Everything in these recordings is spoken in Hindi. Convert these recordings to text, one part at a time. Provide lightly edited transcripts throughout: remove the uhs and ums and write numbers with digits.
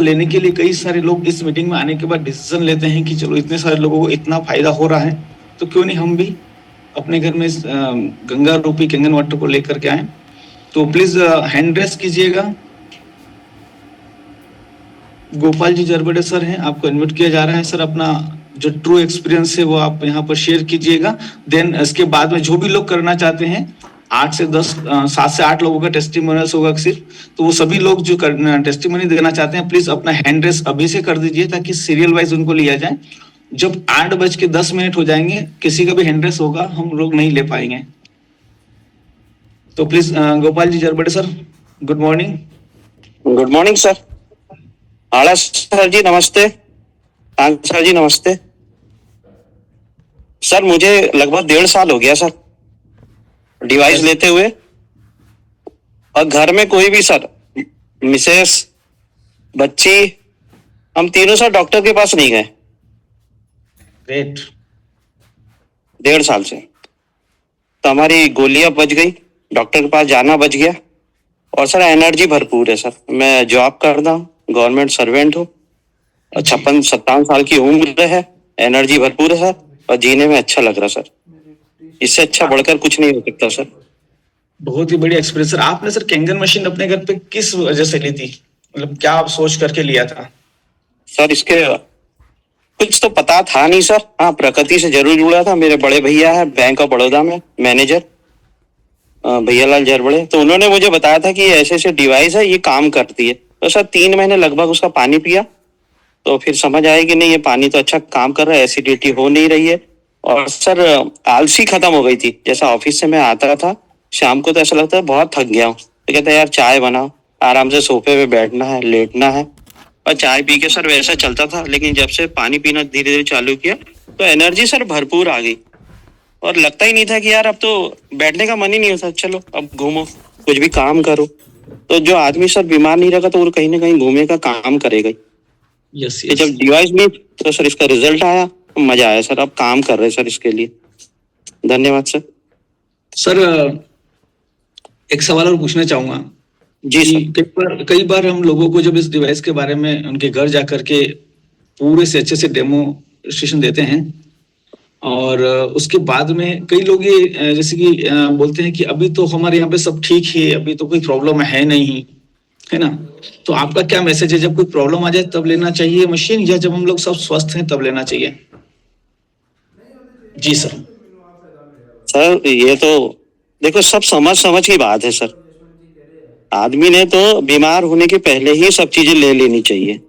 लेने के लिए कई सारे लोग इस मीटिंग में आने के बाद डिसीजन लेते हैं कि चलो इतने सारे लोगों को इतना फायदा हो रहा है तो क्यों नहीं हम भी अपने घर में गंगा रूपी कैंगन वाटर को लेकर के आए। तो प्लीज हैंड रेस कीजिएगा। गोपाल जी जरबड़े सर हैं, आपको इनवाइट किया जा रहा है। सर अपना जो ट्रू एक्सपीरियंस है वो आप यहाँ पर शेयर कीजिएगा। देन इसके बाद में जो भी लोग करना चाहते हैं 7 से 8 लोगों का टेस्टिमोनियल्स होगा सिर्फ, तो वो सभी लोग जो टेस्टिमोनी देना चाहते हैं प्लीज अपना हैंड रेस अभी से कर दीजिए ताकि सीरियल वाइज उनको लिया जाए। जब 8:10 हो जाएंगे किसी का भी हैंड रेस होगा हम लोग नहीं ले पाएंगे। तो please Gopal ji Jarbade sir, good morning. Good morning sir. आला सर जी नमस्ते। सर जी नमस्ते। सर मुझे लगभग 1.5 साल हो गया सर डिवाइस लेते हुए, और घर में कोई भी सर, मिसेस, बच्ची, हम तीनों सर डॉक्टर के पास नहीं गए। ग्रेट। 1.5 साल से तो हमारी गोलियां बच गई, डॉक्टर के पास जाना बच गया, और सर एनर्जी भरपूर है सर। मैं जॉब करता हूँ, गवर्नमेंट सर्वेंट हूँ, 56-57 साल की उम्र है, एनर्जी भरपूर है सर, और जीने में अच्छा लग रहा सर। इससे अच्छा बढ़कर कुछ नहीं हो सकता सर। बहुत ही बढ़िया एक्सपीरियंस सर। आपने सर कैंगन मशीन अपने घर पे किस वजह से ली थी, मतलब क्या आप सोच करके लिया था? सर इसके कुछ तो पता था नहीं सर। हाँ, प्रकृति से जरूर जुड़ा था। मेरे बड़े भैया है बैंक ऑफ बड़ौदा में मैनेजर, भैया लाल जरबड़े, तो उन्होंने मुझे बताया था कि ऐसे ऐसे डिवाइस है, ये काम करती है। तो सर 3 महीने लगभग उसका पानी पिया तो फिर समझ आया कि नहीं ये पानी तो अच्छा काम कर रहा है, एसिडिटी हो नहीं रही है। और सर आलसी खत्म हो गई थी। जैसा ऑफिस से मैं आता था शाम को तो ऐसा लगता है बहुत थक गया हूँ, तो कहता है यार चाय बनाओ, आराम से सोफे पे बैठना है, लेटना है, और चाय पी के सर वैसा चलता था। लेकिन जब से पानी पीना धीरे धीरे चालू किया तो एनर्जी सर भरपूर आ गई, और लगता ही नहीं था कि यार अब तो बैठने का मन ही नहीं होता, चलो अब घूमो कुछ भी काम करो। तो जो आदमी सर बीमार नहीं रहेगा तो वो कहीं ना कहीं घूमने का काम करेगा। यस जब डिवाइस ली तो सर इसका रिजल्ट आया, मजा आया सर। अब काम कर रहे हैं सर इसके लिए। धन्यवाद सर। सर एक सवाल और पूछना चाहूंगा जी सर। कई बार हम लोगों को जब इस डिवाइस के बारे में उनके घर जाकर के पूरे से अच्छे से डेमोस्ट्रेशन देते हैं, और उसके बाद में कई लोग ये जैसे कि बोलते हैं कि अभी तो हमारे यहाँ पे सब ठीक है, अभी तो कोई प्रॉब्लम है नहीं, है ना? तो आपका क्या मैसेज है, जब कोई प्रॉब्लम आ जाए तब लेना चाहिए मशीन, या जब हम लोग सब स्वस्थ हैं तब लेना चाहिए? जी सर। सर ये तो देखो सब समझ की बात है सर। आदमी ने तो बीमार होने के पहले ही सब चीजें ले लेनी चाहिए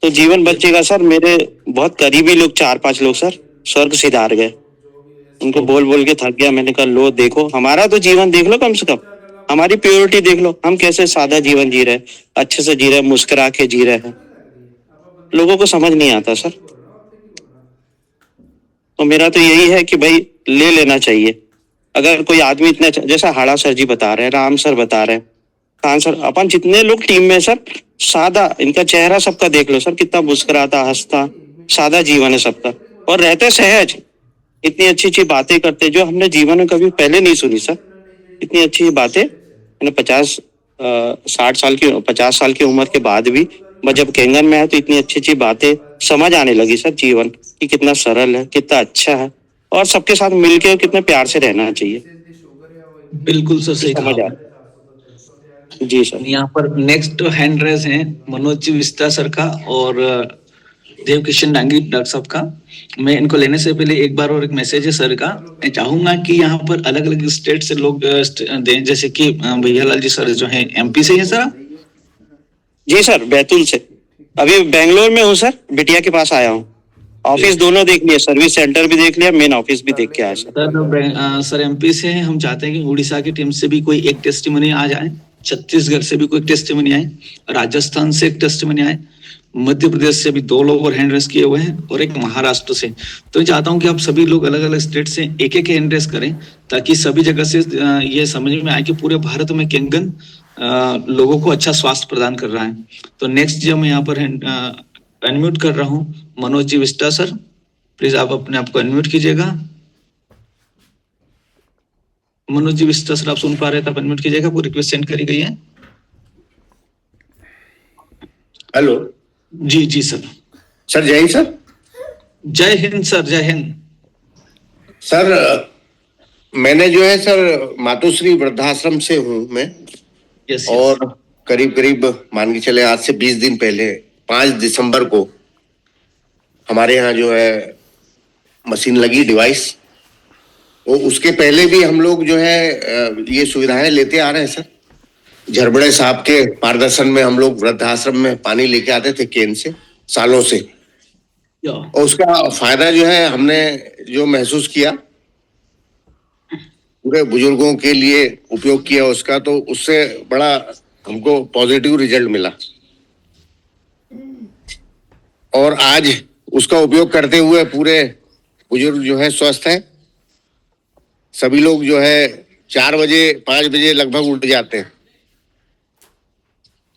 तो जीवन बचेगा सर। मेरे बहुत करीबी लोग 4-5 लोग सर स्वर्ग सिधार गए। उनको बोल बोल के थक गया। मैंने कहा लो देखो हमारा तो जीवन देख लो, कम से कम हमारी प्योरिटी देख लो, हम कैसे सादा जीवन जी रहे, अच्छे से जी रहे, मुस्कुरा के जी रहे हैं। लोगों को समझ नहीं आता सर। तो मेरा तो यही है कि भाई ले लेना चाहिए। अगर कोई आदमी इतने जैसा हाड़ा सर जी बता रहे हैं, राम सर बता रहे हैं, खान सर, अपन जितने लोग टीम में सर, सादा इनका चेहरा सबका देख लो सर, कितना मुस्कुराता हंसता सादा जीवन है सबका, और रहते सहज, इतनी अच्छी अच्छी बातें करते जो हमने जीवन में कभी पहले नहीं सुनी सर। इतनी अच्छी बातें मैंने 50 साल की उम्र के बाद भी मैं जब कैंगन में आया तो इतनी अच्छी अच्छी बातें समझ आने लगी सर। जीवन कि कितना सरल है, कितना अच्छा है, और सबके साथ मिलकर कितने प्यार से रहना चाहिए। बिल्कुल सर, सही कहा समझ आ रहा। जी सर। यहाँ पर नेक्स्ट हैंड रेज है मनोज जी विस्ता सर का और देव किशन डांगी डॉक्टर साहब का। मैं इनको लेने से पहले एक बार और एक मैसेज है सर का। मैं चाहूंगा कि यहाँ पर अलग अलग स्टेट से लोग दें, जैसे कि भैया लाल जी सर जो है एमपी से है सर। जी सर, बैतूल से। अभी बेंगलोर में हूँ सर, बिटिया के पास आया हूँ। ऑफिस दोनों देख लिया, सर्विस सेंटर भी देख लिया, मेन ऑफिस भी देख के आया सर। सर एमपी से हैं, हम चाहते हैं कि उड़ीसा की टीम से भी कोई एक टेस्टिमनी आ जाए, छत्तीसगढ़ से भी कोई टेस्टिमनी आए, राजस्थान से एक टेस्टिमनी आए, मध्य प्रदेश से भी 2 लोग और हैंड रेस किए हुए हैं, और एक महाराष्ट्र से। तो मैं चाहता हूं कि आप सभी लोग अलग अलग स्टेट से एक एक हैंड रेस करें ताकि सभी जगह से ये समझ में आए कि पूरे भारत में कैंगन लोगों को अच्छा स्वास्थ्य प्रदान कर रहा है। तो नेक्स्ट जब मैं यहाँ पर अनम्यूट कर रहा हूँ Manoj ji Vista sir, please आप अपने आप को अनम्यूट कीजिएगा। मनोज जी विस्टा सर आप सुन पा रहे हैं तो आप अनम्यूट कीजिएगा, वो रिक्वेस्ट सेंड करी गई है। हेलो जी जी सर। सर, जय हिंद सर। जय हिंद सर, जय हिंद। सर, मैंने जो है सर मातोश्री वृद्धाश्रम से हूँ मैं। Yes yes. और करीब करीब मान के चले आज से 20 दिन पहले 5 दिसंबर को हमारे यहाँ जो है मशीन लगी, डिवाइस। वो उसके पहले भी हम लोग जो है ये सुविधाएं लेते आ रहे हैं सर। झरबड़े साहब के मार्गदर्शन में हम लोग वृद्धाश्रम में पानी लेके आते थे केन से, सालों से। या और उसका फायदा जो है हमने जो महसूस किया, पूरे बुजुर्गों के लिए उपयोग किया उसका, तो उससे बड़ा हमको पॉजिटिव रिजल्ट मिला। और आज उसका उपयोग करते हुए पूरे बुजुर्ग जो है स्वस्थ हैं। सभी लोग जो है 4 बजे 5 बजे लगभग उठ जाते हैं।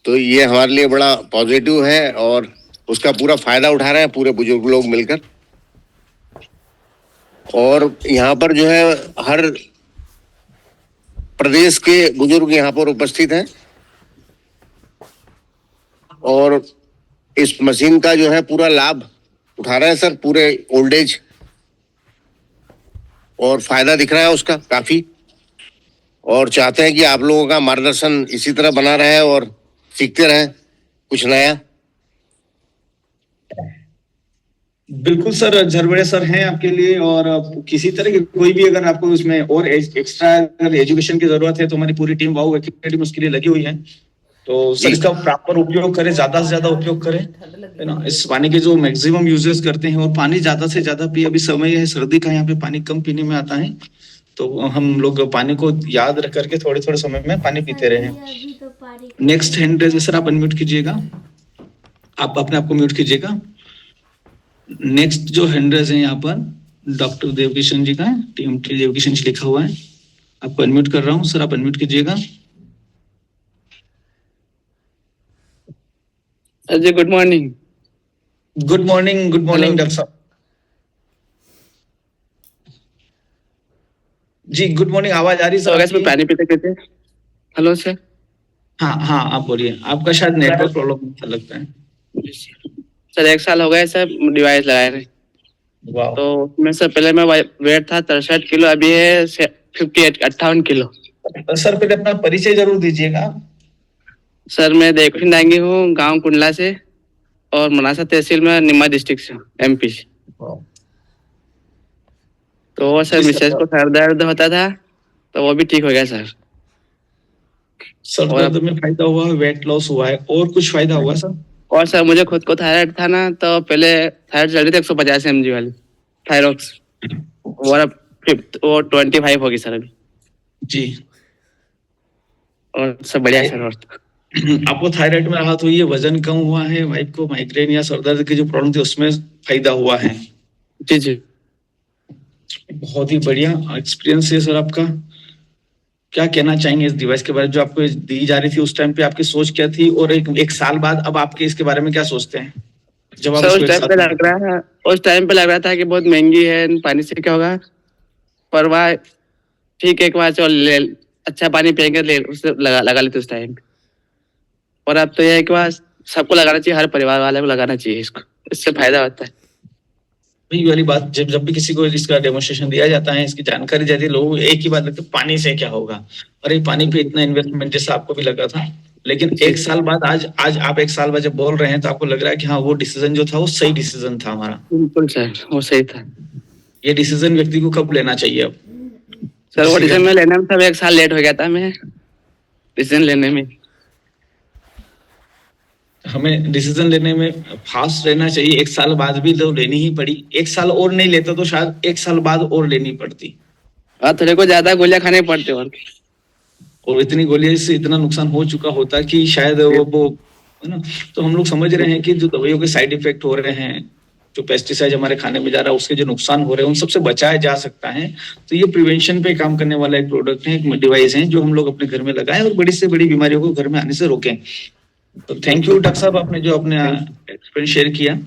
तो ये हमारे लिए बड़ा पॉजिटिव है और उसका पूरा फायदा उठा रहे हैं पूरे बुजुर्ग लोग मिलकर। और यहाँ पर जो है हर प्रदेश के बुजुर्ग यहाँ पर उपस्थित हैं और इस मशीन का जो है पूरा लाभ उठा रहे हैं सर, पूरे ओल्ड एज। और फायदा दिख रहा है उसका काफी। और चाहते हैं कि आप लोगों का मार्गदर्शन इसी तरह बना रहे और सीखते रहें कुछ नया। बिल्कुल सर, झरबड़े सर हैं आपके लिए। और किसी तरह की कोई भी अगर आपको उसमें और एक्स्ट्रा अगर एजुकेशन की जरूरत है तो हमारी पूरी टीम वाओ एकेडमी उसके लिए लगी हुई है। तो सर जी। इसका प्रॉपर उपयोग करें, ज्यादा से ज्यादा उपयोग करें, है ना। इस पानी के जो मैक्सिमम यूजेस करते हैं और पानी ज्यादा से ज्यादा पिए। अभी समय है सर्दी का, यहाँ पे पानी कम पीने में आता है, तो हम लोग पानी को याद रख करके थोड़े थोड़े समय में पानी पीते रहे। नेक्स्ट हैंड रेज सर, आप अनम्यूट कीजिएगा, आप अपने आप को म्यूट कीजिएगा। नेक्स्ट जो हैंड रेज है यहाँ पर डॉक्टर देवकिशन जी का है, टीएमटी देवकिशन जी लिखा हुआ है। आपको अनम्यूट कर रहा हूँ सर, आप अनम्यूट कीजिएगा। जी good morning. Good morning, good morning doctor साहब जी, गुड मॉर्निंग। आवाज आ रही तो है इसमें पानी पीते पीते। Hello sir. हाँ हाँ, आप बोलिए। आपका शायद नेटवर्क प्रॉब्लम लगता है। सर 1 साल हो गया सर डिवाइस लगाए रहे। वाह। तो उसमें से पहले मैं वेट था 63 किलो, अभी है 58 किलो। सर पहले अपना परिचय जरूर दीजिएगा। सर मैं देवकिशन डांगी हूँ, गांव कुंडला से और मनासा तहसील में निम्मा डिस्ट्रिक्ट से, एमपी से। तो वो सर जी, मिसेज को सर दर्द होता था तो वो भी ठीक हो गया सर। सर दर्द में फायदा हुआ है, वेट लॉस हुआ है, और कुछ फायदा हुआ सर? और सर मुझे खुद को थायराइड था ना, तो पहले थायराइड चल रही थी 150 mg वाली थायरॉक्स, और अब 25 होगी सर अभी। जी। और सब बढ़िया सर। और आपको थायराइड में राहत हुई है, वजन कम हुआ है, वाइफ को माइग्रेन या सर दर्द की जो प्रॉब्लम थी उसमें फायदा हुआ है? जी जी। बहुत ही बढ़िया एक्सपीरियंस है सर आपका। क्या कहना चाहेंगे इस डिवाइस के बारे में जो आपको दी जा रही थी उस टाइम पे? आपकी सोच क्या थी, और एक साल बाद अब आपके इसके बारे में क्या सोचते हैं जब आप सर इसको उस टाइम पे लग रहा था कि बहुत महंगी है, पानी से क्या होगा, पर वह ठीक है, एक बार चल ले, अच्छा पानी पियेंगे ले उससे लगा लेते उस टाइम। और अब तो यह है कि वह सबको लगाना चाहिए, हर परिवार वाले को लगाना चाहिए इसको, इससे फायदा होता है। वही वाली बात, जब भी किसी को इसका डेमोन्स्ट्रेशन दिया जाता है, इसकी जानकारी जाती है, लोग एक ही बात लगती है, पानी से क्या होगा। अरे पानी पे इतना इन्वेस्टमेंट, जैसा आपको भी लगा था। लेकिन एक साल बाद आज आप 1 साल बाद जब बोल रहे हैं तो आपको लग रहा है कि हाँ, वो डिसीजन जो था वो सही डिसीजन था हमारा। बिल्कुल सर, वो सही था। ये डिसीजन व्यक्ति को कब लेना चाहिए अब? सर वो डिसीजन में लेने में सब 1 साल लेट हो गया था मैं डिसीजन लेने में। हमें डिसीजन लेने में फास्ट रहना चाहिए। 1 साल बाद भी तो लेनी ही पड़ी। 1 साल और नहीं लेता तो शायद 1 साल बाद और लेनी पड़ती, और थोड़े को ज्यादा गोलियां खाने पड़ते और इतनी गोलियों से इतना नुकसान हो चुका होता कि शायद वो है ना। तो हम लोग समझ रहे हैं कि जो दवाइयों के साइड इफेक्ट हो रहे हैं, जो पेस्टिसाइड हमारे खाने में जा रहा है, उसके जो नुकसान हो रहे हैं, उन सबसे बचाया जा सकता है। तो ये प्रिवेंशन पे काम करने वाला एक प्रोडक्ट है, एक डिवाइस है जो हम लोग अपने घर में लगाएं और बड़ी से बड़ी बीमारियों को घर में आने से रोकें। तो थैंक यू डॉक्टर साहब, आपने जो अपने एक्सपीरियंस शेयर किया।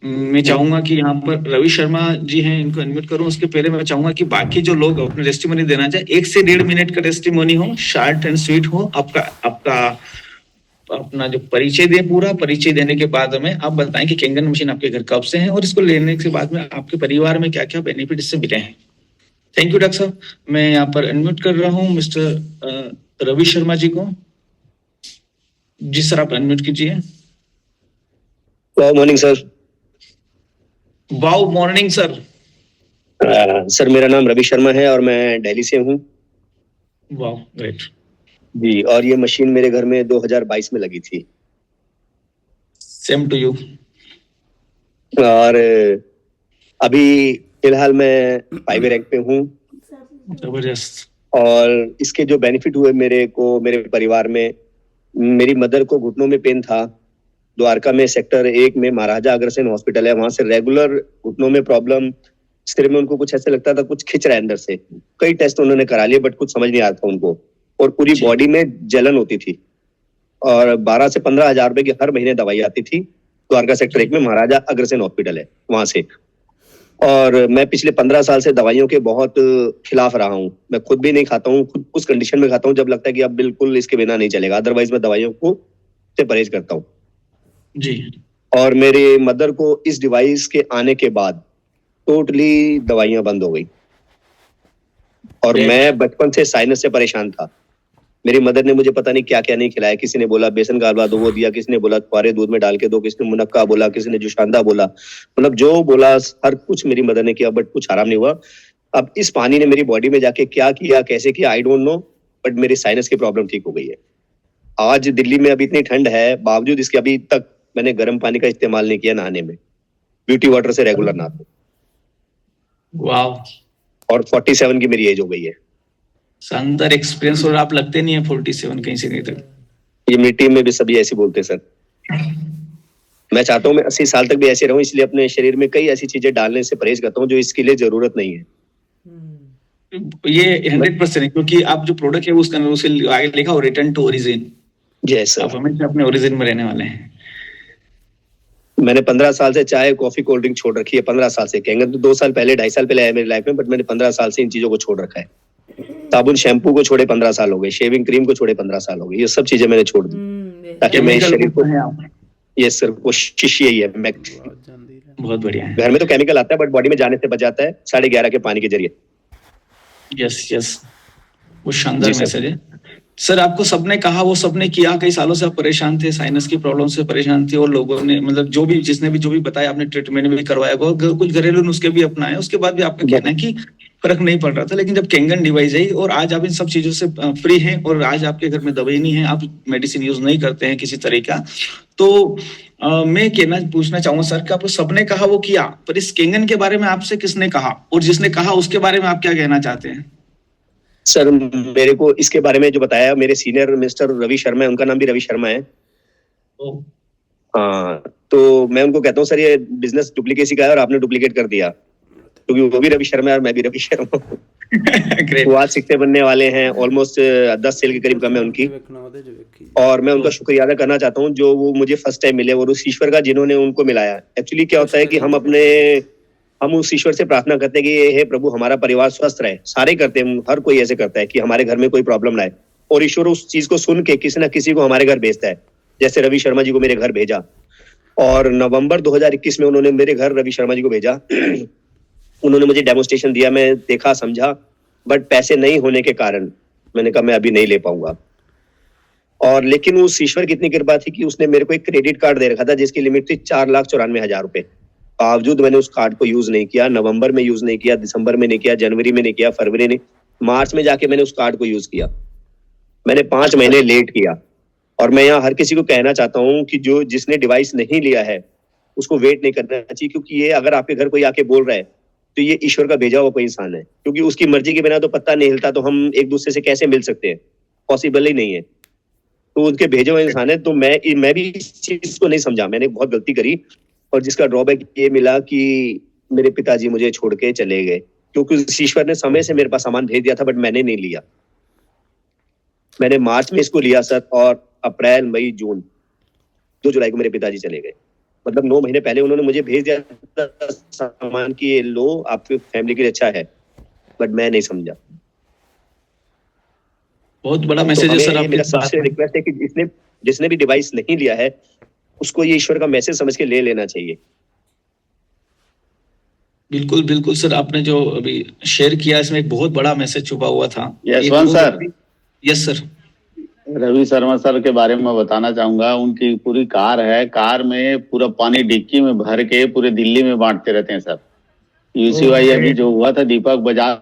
मैं चाहूंगा कि यहाँ पर रवि शर्मा जी हैं, इनको अनम्यूट करूं। उसके पहले मैं चाहूंगा कि बाकी जो लोग अपने टेस्टिमोनी देना चाहे, 1 से 1.5 मिनट का टेस्टिमोनी हो, शॉर्ट एंड स्वीट हो, आपका अपना जो परिचय दें, पूरा परिचय देने के बाद हमें आप बताएं कि केंगन मशीन आपके घर कब से है और इसको लेने के बाद में आपके परिवार में क्या क्या बेनिफिट इससे मिले हैं। थैंक यू डॉक्टर साहब। मैं यहाँ पर अनम्यूट कर रहा हूँ मिस्टर रवि शर्मा जी को। जी सर, आप अनम्यूट कीजिए। Good morning sir. Wow morning sir. Sir मेरा नाम रवि शर्मा है और मैं दिल्ली से हूँ। वाओ ग्रेट जी, और ये मशीन मेरे घर में 2022 में लगी थी। Same to you. और अभी फिलहाल मैं 5 रैंक पे हूँ। जबरदस्त। और इसके जो बेनिफिट हुए मेरे को, मेरे परिवार में, मेरी मदर को घुटनों में पेन था। द्वारका में सेक्टर 1 में महाराजा अग्रसेन हॉस्पिटल है, वहां से रेगुलर घुटनों में प्रॉब्लम, सिर में उनको कुछ ऐसे लगता था कुछ खिंच रहा है अंदर से। कई टेस्ट उन्होंने करा लिए बट कुछ समझ नहीं आता उनको, और पूरी जी। बॉडी में जलन होती थी। और 12 से 15 हजार रुपए की हर महीने दवाई आती थी। द्वारका सेक्टर 1 में महाराजा अग्रसेन हॉस्पिटल है वहां से। और मैं पिछले 15 साल से दवाइयों के बहुत खिलाफ रहा हूँ। मैं खुद भी नहीं खाता हूँ, खुद उस कंडीशन में खाता हूँ जब लगता है कि अब बिल्कुल इसके बिना नहीं चलेगा, अदरवाइज मैं दवाइयों को से परहेज करता हूँ। जी। और मेरे मदर को इस डिवाइस के आने के बाद टोटली दवाइयां बंद हो गई। और Great. मैं बचपन से साइनस से परेशान था। मेरी मदर ने मुझे पता नहीं क्या क्या नहीं खिलाया। किसी ने बोला बेसन का हलवा दो, वो दिया। किसी ने बोला क्वारे दूध में डाल के दो। किसी ने मुनक्का बोला, किसी ने जुशांदा बोला। मतलब जो बोला हर कुछ मेरी मदर ने किया, बट कुछ आराम नहीं हुआ। अब इस पानी ने मेरी बॉडी में जाके क्या किया, कैसे किया, आई डोंट नो, बट मेरी साइनस की प्रॉब्लम ठीक हो गई है। आज दिल्ली में अभी इतनी ठंड है, बावजूद इसके अभी तक मैंने गर्म पानी का इस्तेमाल नहीं किया नहाने में। ब्यूटी वाटर से रेगुलर नहाता हूं। वाओ, और 47 की मेरी एज हो गई है। शानदार एक्सपीरियंस। और आप लगते नहीं है 47 कहीं से कहीं तक। ये मेरी टीम में भी सभी ऐसे बोलते हैं सर। मैं चाहता हूँ मैं 80 साल तक भी ऐसे रहूं, इसलिए अपने शरीर में कई ऐसी चीजें डालने से परहेज करता हूँ जो इसके लिए जरूरत नहीं है। ये 100% है, क्योंकि आप जो प्रोडक्ट है उसका उसे आगे लिखा हो रिटर्न टू ओरिजिन। जय सर। आप हमेशा अपने ओरिजिन में रहने वाले हैं। मैंने 15 साल से चाय, कॉफी, कोल्ड ड्रिंक छोड़ रखी है। 15 साल से, कहेंगे तो 2 साल पहले, 2.5 साल पहले आया मेरी लाइफ में, बट मैंने 15 साल से इन चीजों को छोड़ रखा है। साबुन शैम्पू को छोड़े 15 साल हो गए, शेविंग क्रीम को छोड़े 15 साल हो गए। ये सब चीजें मैंने छोड़ दी ताकि मैं इस शरीर को, ये सर कोशिश यही है। मैं बहुत बढ़िया है। घर में तो केमिकल आता है बट बॉडी में जाने से बच जाता है 11:30 के पानी के जरिए। यस यस, वो शानदार जी सर। मैसेज है सर। आपको सबने कहा, वो सबने किया। कई सालों से आप परेशान थे, साइनस की प्रॉब्लम से परेशान थे, और लोगों ने मतलब जो भी जिसने भी जो भी बताया, आपने ट्रीटमेंट भी करवाया, कुछ घरेलू नुस्खे भी अपनाए, उसके बाद भी आपका कहना है कि फर्क नहीं पड़ रहा था। लेकिन जब केंगन डिवाइस आई और आज आप इन सब चीजों से फ्री हैं, और आज आपके घर में दवाई नहीं है, आप मेडिसिन यूज नहीं करते हैं किसी तरीका, तो मैं कहना पूछना चाहूंगा सर कि आपको सबने कहा वो किया, पर इस केंगन के बारे में आपसे किसने कहा, और जिसने कहा उसके बारे में आप क्या कहना चाहते हैं? सर मेरे को इसके बारे में जो बताया मेरे सीनियर मिस्टर रवि शर्मा है, उनका नाम भी रवि शर्मा है। हाँ, तो मैं उनको कहता हूँ सर ये बिजनेस डुप्लीकेसी का है और आपने डुप्लीकेट कर दिया, क्योंकि वो भी रवि शर्मा है और मैं भी रवि शर्मा हूँ। वो आज सिक्के बनने वाले हैं, ऑलमोस्ट 10 सेल के करीब कम है उनकी। और मैं उनका शुक्रिया अदा करना चाहता हूँ जो वो मुझे फर्स्ट टाइम मिले, और उस ईश्वर का जिन्होंने उनको मिलाया। एक्चुअली क्या होता है कि हम उस ईश्वर से प्रार्थना करते हैं कि हे प्रभु हमारा परिवार स्वस्थ रहे। सारे करते हैं, हर कोई ऐसे करता है कि हमारे घर में कोई प्रॉब्लम ना आए, और ईश्वर उस चीज को सुन के किसी ना किसी को हमारे घर भेजता है। जैसे रवि शर्मा जी को मेरे घर भेजा, और नवंबर 2021 में उन्होंने मेरे घर रवि शर्मा जी को भेजा। उन्होंने मुझे डेमोस्ट्रेशन दिया, मैं देखा समझा, बट पैसे नहीं होने के कारण मैंने कहा मैं अभी नहीं ले पाऊंगा। और लेकिन उस ईश्वर की इतनी कृपा थी कि उसने मेरे को एक क्रेडिट कार्ड दे रखा था जिसकी लिमिट थी 4,94,000 रुपए। बावजूद मैंने उस कार्ड को यूज नहीं किया। नवंबर में यूज नहीं किया, दिसंबर में नहीं किया, जनवरी में नहीं किया, फरवरी में, मार्च में जाके मैंने उस कार्ड को यूज किया। मैंने 5 महीने लेट किया। और मैं यहाँ हर किसी को कहना चाहता हूँ कि जिसने डिवाइस नहीं लिया है उसको वेट नहीं करना चाहिए, क्योंकि ये अगर आपके घर कोई आके बोल रहा है तो ये ईश्वर का भेजा हुआ कोई इंसान है, क्योंकि उसकी मर्जी के बिना तो पत्ता नहीं हिलता, तो हम एक दूसरे से कैसे मिल सकते हैं? पॉसिबल ही नहीं है। तो उसके भेजे हुए इंसान है। तो मैं भी इस चीज को नहीं समझा, मैंने बहुत गलती करी, और जिसका ड्रॉबैक ये मिला कि मेरे पिताजी मुझे छोड़ के चले गए, क्योंकि ईश्वर ने समय से मेरे पास सामान भेज दिया था बट मैंने नहीं लिया। मैंने मार्च में इसको लिया सर, और अप्रैल, मई, जून, 2 जुलाई को मेरे पिताजी चले गए। मतलब 9 महीने पहले उन्होंने मुझे भेज दिया सामान की, ये लो आपकी फैमिली के लिए अच्छा है, बट मैं नहीं समझा। बहुत बड़ा मैसेज है सर। मेरा सबसे रिक्वेस्ट है कि जिसने भी डिवाइस नहीं लिया है उसको ये ईश्वर का मैसेज समझ के ले लेना चाहिए। बिल्कुल बिल्कुल सर, आपने जो अभी शेयर किया इसमें एक बहुत बड़ा मैसेज छुपा हुआ था। Yashwant sir, yes sir. Ravi Sharma sir के बारे में मैं बताना चाहूंगा। उनकी पूरी कार है, कार में पूरा पानी डिक्की में भर के पूरे दिल्ली में बांटते रहते हैं सर। यूसीवाई अभी जो हुआ था दीपक बजाज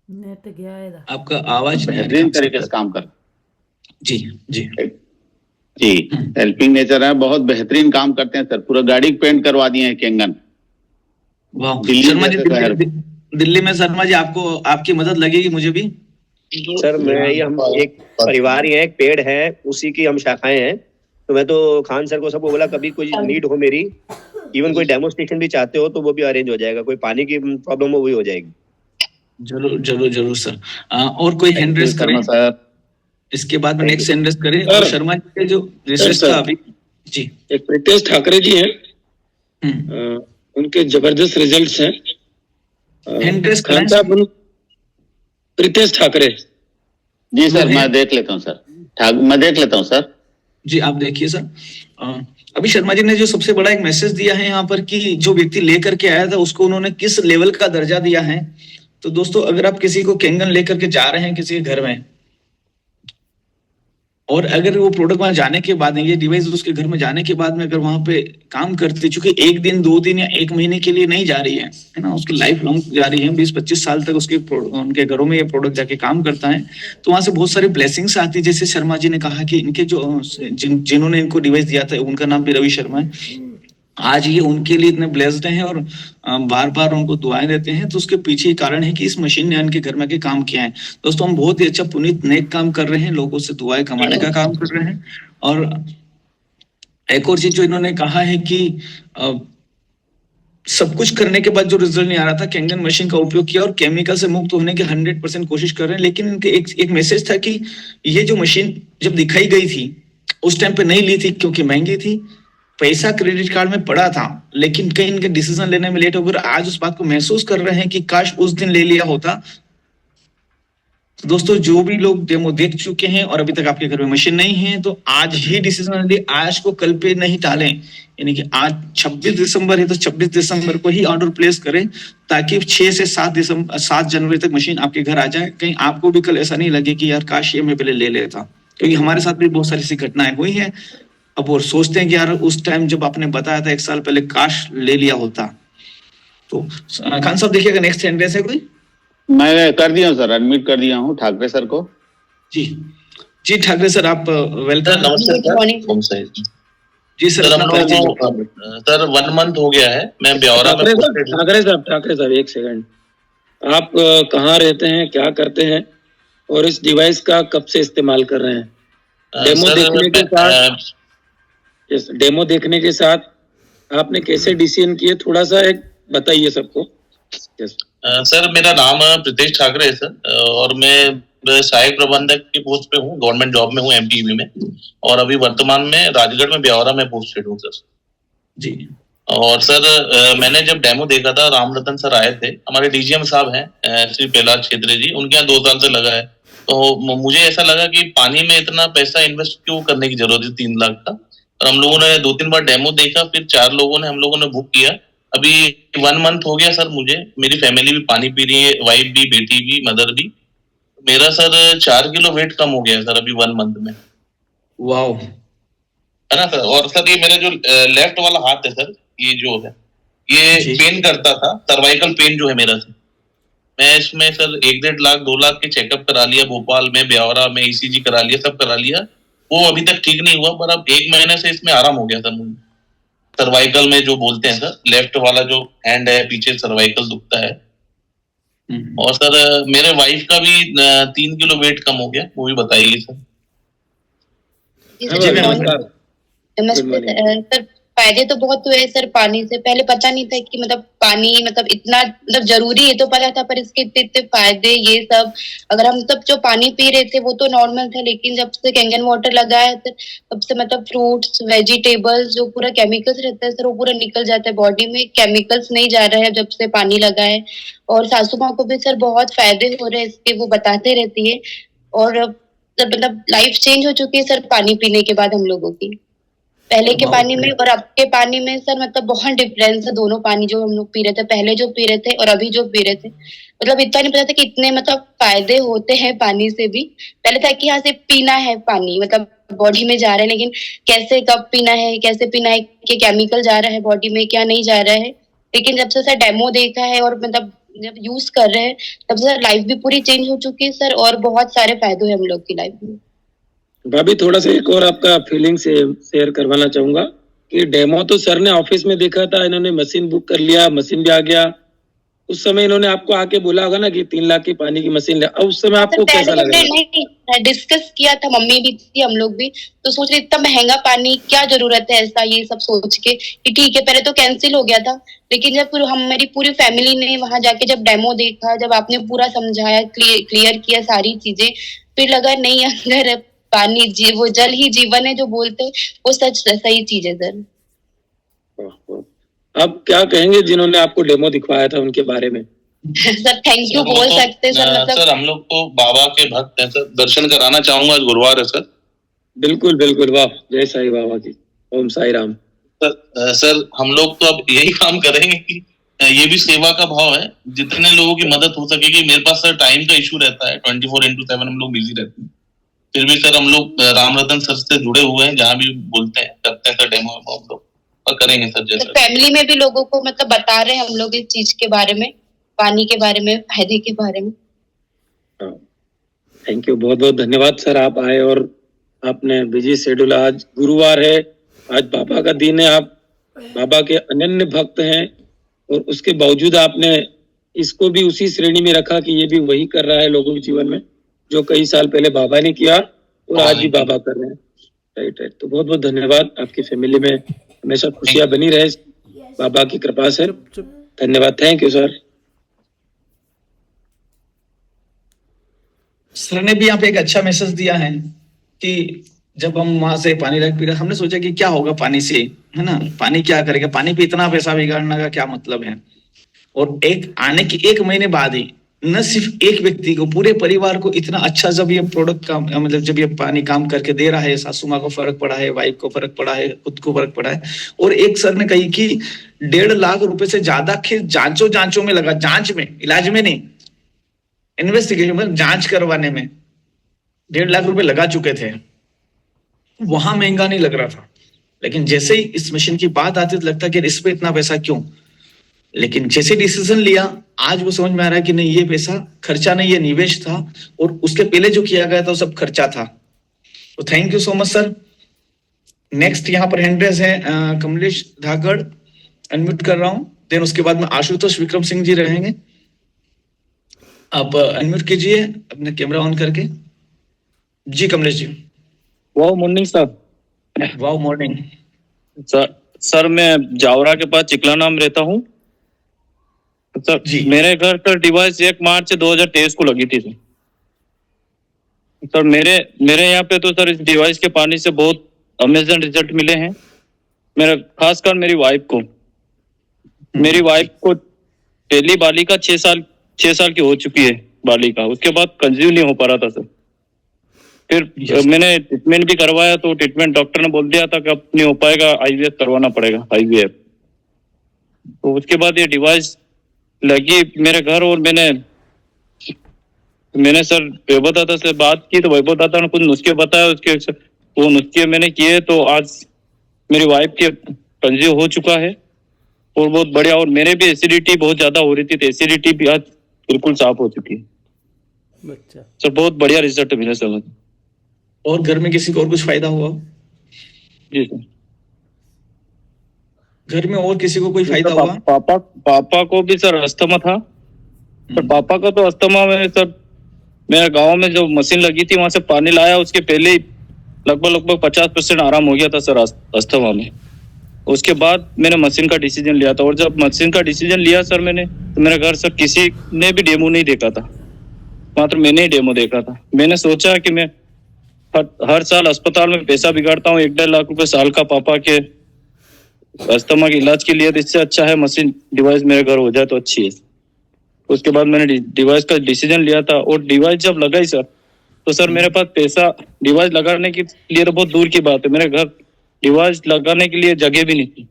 नेट गया है। आपका आवाज नहीं आ बेहतरीन रहा तरीके से काम कर जी जी जी हेल्पिंग नेचर है, बहुत बेहतरीन काम करते हैं सर। पूरा गाड़ी पेंट करवा दिए हैं केंगन। वाह दिल्ली शर्मा जी, जैसे शहर दिल्ली में शर्मा जी आपको आपकी मदद लगेगी मुझे भी। सर मैं ये हम एक परिवार ही है, एक पेड़ है, उसी की हम शाखाएं हैं। तो मैं तो खान सर को सबको बोला कभी कोई नीड हो मेरी, इवन कोई डेमोस्ट्रेशन भी चाहते हो तो वो भी अरेंज हो जाएगा, कोई पानी की प्रॉब्लम हो वो भी हो जाएगी। जरूर जरूर जरूर सर। और कोई हैंड रेस करें, सर। इसके बाद में नेक्स्ट हैंड रेस करें। और शर्मा जी के जो रिसर्च था अभी जी, एक प्रीतेश ठाकरे जी हैं, उनके जबरदस्त रिजल्ट्स हैं। हैंड रेस खान साहब प्रीतेश ठाकरे जी सर, मैं देख लेता हूँ सर। मैं देख लेता हूँ सर। जी आप देखिए सर। अभी शर्मा जी ने जो सबसे बड़ा एक मैसेज दिया है यहाँ पर कि जो व्यक्ति लेकर के आया था उसको उन्होंने किस लेवल का दर्जा दिया है। तो दोस्तों अगर आप किसी को केंगन लेकर के जा रहे हैं किसी के घर में, और अगर वो प्रोडक्ट वहां जाने के बाद ये डिवाइस उसके घर में जाने के बाद में अगर वहां पे काम करती, चूंकि एक दिन 2 दिन या 1 महीने के लिए नहीं जा रही है ना, उसकी लाइफ लॉन्ग जा रही है, 20-25 साल तक उसके उनके घरों में ये प्रोडक्ट जाके काम करता है, तो वहां से बहुत सारी ब्लेसिंग्स आती है। जैसे शर्मा जी ने कहा कि इनके जो जिन्होंने इनको डिवाइस दिया था उनका नाम भी रवि शर्मा है, आज ये उनके लिए इतने ब्लेस्ड हैं और बार बार उनको दुआएं देते हैं। तो उसके पीछे कारण है कि इस मशीन ने उनके घर में के काम किया है। दोस्तों हम बहुत ही अच्छा पुनीत नेक काम कर रहे हैं, लोगों से दुआएं कमाने का काम कर रहे हैं। और एक और चीज जो इन्होंने कहा है कि सब कुछ करने के बाद जो रिजल्ट नहीं आ रहा था, केंगन मशीन का उपयोग किया और केमिकल से मुक्त होने की 100% कोशिश कर रहे हैं। लेकिन इनके एक मैसेज था कि ये जो मशीन जब दिखाई गई थी उस टाइम पे नहीं ली थी क्योंकि महंगी थी, पैसा क्रेडिट कार्ड में पड़ा था, लेकिन कहीं इनके डिसीजन लेने में लेट हो गए। आज उस बात को महसूस कर रहे हैं कि काश उस दिन ले लिया होता। तो दोस्तों जो भी लोग डेमो देख चुके हैं और अभी तक आपके घर में मशीन नहीं है तो आज ही डिसीजन ले, आज को कल पे नहीं टालें। यानी कि आज 26 दिसंबर है तो 26 दिसंबर को ही ऑर्डर प्लेस करें ताकि 6 से 7 जनवरी तक मशीन आपके घर आ जाए। कहीं आपको भी कल ऐसा नहीं लगे कि यार काश ये मैं पहले ले लेता, क्योंकि हमारे साथ भी बहुत सारी ऐसी घटनाएं हुई हैं। अब वो सोचते हैं कि यार उस टाइम जब आपने बताया था 1 साल पहले काश ले लिया होता। तो खान साहब देखिएगा नेक्स्ट हैंड रेस है कोई? मैं कर दिया हूँ सर, एडमिट कर दिया हूँ ठाकरे सर को। जी जी ठाकरे सर आप वेलकम। नमस्ते जी सर, सर 1 मंथ हो गया है, मैं ब्यौरा में। ठाकरे साहब एक सेकंड, आप कहाँ रहते हैं, क्या करते हैं और इस डिवाइस का कब से इस्तेमाल कर रहे हैं? डेमो देखने के साथ आपने कैसे डिसीजन किए, थोड़ा सा एक बताइए सबको। सर मेरा नाम प्रीतेश ठाकरे है सर, और मैं सहायक प्रबंधक की पोस्ट पे हूँ, गवर्नमेंट जॉब में हूँ एमटीवी में, और अभी वर्तमान में राजगढ़ में ब्यौरा में पोस्टेड हूँ सर जी। और सर मैंने जब डेमो देखा था, रामरतन सर आए थे, हमारे डीजीएम साहब हैं श्री प्रहलाद छेत्री जी, उनके यहाँ 2 साल से लगा है। तो मुझे ऐसा लगा कि पानी में इतना पैसा इन्वेस्ट क्यों करने की जरूरत है 3 लाख का। और हम लोगों ने 2-3 बार डेमो देखा, फिर 4 लोगों ने हम लोगों ने बुक किया। अभी 1 मंथ हो गया सर, मुझे मेरी फैमिली भी पानी पी रही है, वाइफ भी, बेटी भी, मदर भी। मेरा सर 4 किलो वेट कम हो गया है सर अभी 1 मंथ में। वाओ, है ना सर। और सर ये मेरा जो लेफ्ट वाला हाथ है सर, ये जो है ये पेन करता था, सर्वाइकल पेन जो है मेरा सर, मैं इसमें सर 1-1.5 लाख 2 लाख के चेकअप करा लिया, भोपाल में, ब्यौरा में ईसीजी करा लिया, सब करा लिया, वो अभी तक ठीक नहीं हुआ। पर अब 1 महीने से इसमें आराम हो गया सर मुझे। सर्वाइकल में जो बोलते हैं सर, लेफ्ट वाला जो हैंड है पीछे सर्वाइकल दुखता है। और सर मेरे वाइफ का भी 3 किलो वेट कम हो गया, वो भी बताइए सर। नमस्ते सर, फायदे तो बहुत हुए हैं सर पानी से। पहले पता नहीं था कि मतलब पानी मतलब इतना मतलब जरूरी है, तो पता था, पर इसके इतने इतने फायदे ये सब। अगर हम सब जो पानी पी रहे थे वो तो नॉर्मल था, लेकिन जब से कैंगन वाटर लगा है तब से मतलब फ्रूट्स वेजिटेबल्स जो पूरा केमिकल्स रहता है सर वो पूरा निकल जाता है बॉडी में, केमिकल्स नहीं जा रहा है जब से पानी लगा है। और सासू माँ को भी सर बहुत फायदे हो रहे हैं इसके, वो बताते रहती है। और मतलब लाइफ चेंज हो चुकी है सर पानी पीने के बाद हम लोगों की। पहले के पानी में और अब के पानी में सर मतलब बहुत डिफरेंस है। दोनों पानी जो हम लोग पी रहे थे, पहले जो पी रहे थे और अभी जो पी रहे थे, मतलब इतना नहीं पता था कि इतने मतलब फायदे होते हैं पानी से भी। पहले था कि यहाँ से पीना है पानी, मतलब बॉडी में जा रहा है, लेकिन कैसे कब पीना है, कैसे पीना है, कि केमिकल जा रहा है बॉडी में क्या नहीं जा रहा है। लेकिन जब से सर डेमो देखा है और मतलब जब यूज कर रहे हैं तब से लाइफ भी पूरी चेंज हो चुकी है सर, और बहुत सारे फायदे हैं हम लोग की लाइफ में। भाभी थोड़ा सा एक और आपका फीलिंग से शेयर करवाना चाहूंगा कि डेमो तो सर ने ऑफिस में देखा था, इन्होंने मशीन बुक कर लिया, मशीन भी आ गया। उस समय इन्होंने आपको आके बोला होगा ना कि 3 लाख की पानी की मशीन ले, अब उस समय आपको कैसा लगा? नहीं डिस्कस किया था, मम्मी भी थी, हम लोग भी, तो सोच रहे इतना महंगा पानी क्या जरूरत है ऐसा, ये सब सोच के कि ठीक है। पहले तो कैंसिल हो गया था, लेकिन जब मेरी पूरी फैमिली ने वहां जाके जब डेमो देखा, जब आपने पूरा समझाया, क्लियर किया सारी चीजें, फिर लगा नहीं अगर पानी वो जल ही जीवन है जो बोलते हैं, वो सच सही चीज है सर। अब क्या कहेंगे जिन्होंने आपको डेमो दिखवाया था उनके बारे में? सर थैंक यू बोल सकते सर। मतलब सर हम लोग तो बाबा के भक्त हैं सर, दर्शन कराना चाहूंगा, आज गुरुवार है सर। बिल्कुल बिल्कुल, वाह, जय साईं बाबा की, ओम साई राम। सर हम लोग तो अब यही काम करेंगे कि ये भी सेवा का भाव है, जितने लोगों की मदद हो सकेगी। मेरे पास सर टाइम का इशू रहता है, 24x7 हम लोग बिजी रहते हैं, फिर भी सर हम लोग राम रतन सर से जुड़े हुए हैं, जहाँ भी बोलते हैं करते हैं सर डेमो हम लोग, और करेंगे सर। जैसे फैमिली में भी लोगों को मतलब बता रहे हैं हम लोग इस चीज के बारे में, पानी के बारे में, फायदे के बारे में। थैंक यू, बहुत बहुत धन्यवाद सर, आप आए और आपने बिजी शेड्यूल, आज गुरुवार है, आज बाबा का दिन है, आप बाबा के अनन्य भक्त हैं, और उसके बावजूद आपने इसको भी उसी श्रेणी में रखा कि ये भी वही कर रहा है लोगों के जीवन में जो कई साल पहले बाबा ने किया और आज भी बाबा कर रहे हैं। राइट राइट, तो बहुत बहुत धन्यवाद। आपकी फैमिली में हमेशा खुशियां बनी रहे बाबा की कृपा से। धन्यवाद, थैंक यू सर। सर ने भी यहाँ पे एक अच्छा मैसेज दिया है कि जब हम वहां से पानी रख पी रहे, हमने सोचा कि क्या होगा पानी से, है ना, पानी क्या करेगा, पानी पे इतना पैसा बिगाड़ने का क्या मतलब है। और एक आने के 1 महीने बाद ही न सिर्फ एक व्यक्ति को, पूरे परिवार को इतना अच्छा जब ये प्रोडक्ट का मतलब जब ये पानी काम करके दे रहा है, सासू माँ को फर्क पड़ा है, वाइफ को फर्क पड़ा है, खुद को फर्क पड़ा है। और एक सर ने कही कि 1.5 लाख रुपए से ज्यादा जांचों में लगा, जांच में, इलाज में नहीं, इन्वेस्टिगेशन में, जांच करवाने में 1.5 लाख रुपए लगा चुके थे। वहां महंगा नहीं लग रहा था, लेकिन जैसे ही इस मशीन की बात आती तो लगता कि इस पे इतना पैसा क्यों। लेकिन जैसे डिसीजन लिया, आज वो समझ में आ रहा है कि नहीं, ये पैसा खर्चा नहीं, ये निवेश था, और उसके पहले जो किया गया था वो सब खर्चा था। तो thank you so much sir. Next यहाँ पर हैंड रेज है कमलेश धाकड़, अनम्यूट कर रहा हूं। देन उसके बाद में आशुतोष विक्रम सिंह जी रहेंगे, आप अनम्यूट कीजिए अपने कैमरा ऑन करके। जी कमलेश जी। वाह मॉर्निंग सर। वाह मॉर्निंग सर मैं जावरा के पास चिकलाना में रहता हूँ सर। मेरे घर पर डिवाइस 1 मार्च 2023 को लगी थी सर। मेरे यहाँ पे तो सर इस डिवाइस के पानी से बहुत अमेजिंग रिजल्ट मिले हैं। मेरा खासकर मेरी वाइफ को पहली बालिका 6 साल की हो चुकी है बालिका, उसके बाद कंज्यूम नहीं हो पा रहा था सर। फिर मैंने ट्रीटमेंट भी करवाया, तो ट्रीटमेंट डॉक्टर ने बोल दिया था कि अब नहीं हो पाएगा, IVF करवाना पड़ेगा, IVF। तो उसके बाद ये डिवाइस लगी मेरे घर, और मैंने सर वैभव दादा से बात की, तो वैभव दादा ने कुछ नुस्खे बताया, वो नुस्खे मैंने किए, तो आज मेरी वाइफ के कंज्यूम हो चुका है और बहुत बढ़िया। और मेरे भी एसिडिटी बहुत ज्यादा हो रही थी, तो एसिडिटी भी आज बिल्कुल साफ हो चुकी है सर। बहुत बढ़िया रिजल्ट मिला सर। और घर में किसी को और कुछ फायदा हुआ? जी सर, घर में और किसी को कोई फायदा हुआ? पापा को भी सर अस्थमा था सर। पापा का तो अस्थमा में सर, मेरे गांव में जो मशीन लगी थी वहां से पानी लाया, उसके पहले ही लगभग 50% आराम हो गया था सर अस्थमा में। उसके बाद मैंने मशीन का डिसीजन लिया था। और जब मशीन का डिसीजन लिया सर मैंने, तो मेरे घर सर किसी ने भी डेमो नहीं देखा था, मात्र मैंने ही डेमो देखा था। मैंने सोचा कि मैं हर साल अस्पताल में पैसा बिगाड़ता हूँ 1-1.5 लाख रुपए साल का पापा के अस्थमा के इलाज के लिए, तो इससे अच्छा है मशीन डिवाइस मेरे घर हो जाए तो अच्छी है। उसके बाद मैंने डिवाइस का डिसीजन लिया था, और डिवाइस जब लगाई सर, तो सर मेरे पास पैसा डिवाइस लगाने के लिए तो बहुत दूर की बात है, मेरे घर डिवाइस लगाने के लिए जगह भी नहीं थी।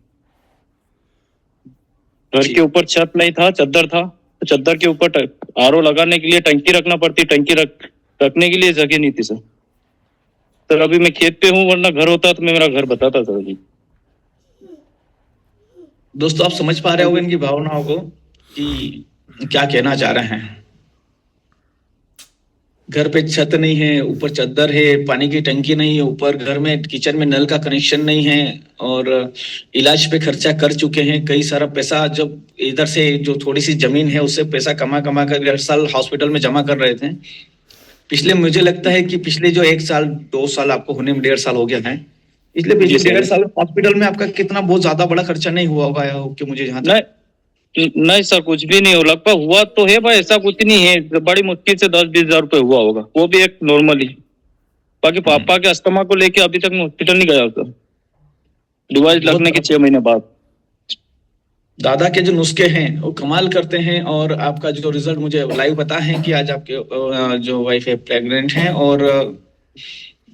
घर के ऊपर छत नहीं था, चद्दर था, तो चद्दर के ऊपर आरओ लगाने के लिए टंकी रखना पड़ती, टंकी रखने के लिए जगह नहीं थी सर। सर अभी मैं खेत पे हूँ, वरना घर होता तो मैं मेरा घर बताता सर अभी। दोस्तों आप समझ पा रहे होंगे इनकी भावनाओं को कि क्या कहना चाह रहे हैं। घर पे छत नहीं है, ऊपर चद्दर है, पानी की टंकी नहीं है, ऊपर घर में किचन में नल का कनेक्शन नहीं है, और इलाज पे खर्चा कर चुके हैं कई सारा पैसा। जब इधर से जो थोड़ी सी जमीन है उससे पैसा कमा कमा कर 1.5 साल हॉस्पिटल में जमा कर रहे थे। पिछले मुझे लगता है कि पिछले जो 1 साल 2 साल आपको होने में 1.5 साल हो गया है, इसलिए पिछले 1.5 साल हॉस्पिटल में आपका कितना बहुत ज्यादा बड़ा खर्चा नहीं हुआ होगा कि मुझे जहाँ नहीं सर, कुछ भी नहीं हो, लगभग हुआ तो है भाई, ऐसा कुछ नहीं है, बड़ी मुश्किल से 10-20 हजार रुपए हुआ होगा, वो भी एक नॉर्मली। बाकी पापा के अस्थमा को लेके अभी तक मैं हॉस्पिटल नहीं गया सर, डिवाइस लगने के 6 महीने बाद। दादा के जो नुस्खे हैं वो कमाल करते हैं, और आपका जो रिजल्ट मुझे लाइव पता है कि आज आपके जो वाइफ है प्रेग्नेंट है, और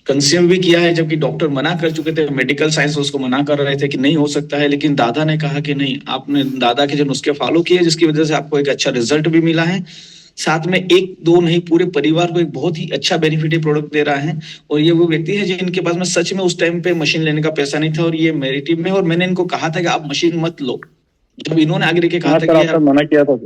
कंसीव भी किया है, जबकि डॉक्टर मना कर चुके थे, मेडिकल साइंस उसको मना कर रहे थे कि नहीं हो सकता है, लेकिन दादा ने कहा कि नहीं, आपने दादा के जो नुस्खे फॉलो किए, जिसकी वजह से आपको एक अच्छा रिजल्ट भी मिला है, साथ में 1-2 नहीं पूरे परिवार को एक बहुत ही अच्छा बेनिफिट प्रोडक्ट दे रहा है। और ये वो व्यक्ति है जिनके पास में सच में उस टाइम पे मशीन लेने का पैसा नहीं था, और ये मेरी टीम में, और मैंने इनको कहा था कि आप मशीन मत लो, जब इन्होंने आगे के कहा था कि मना किया था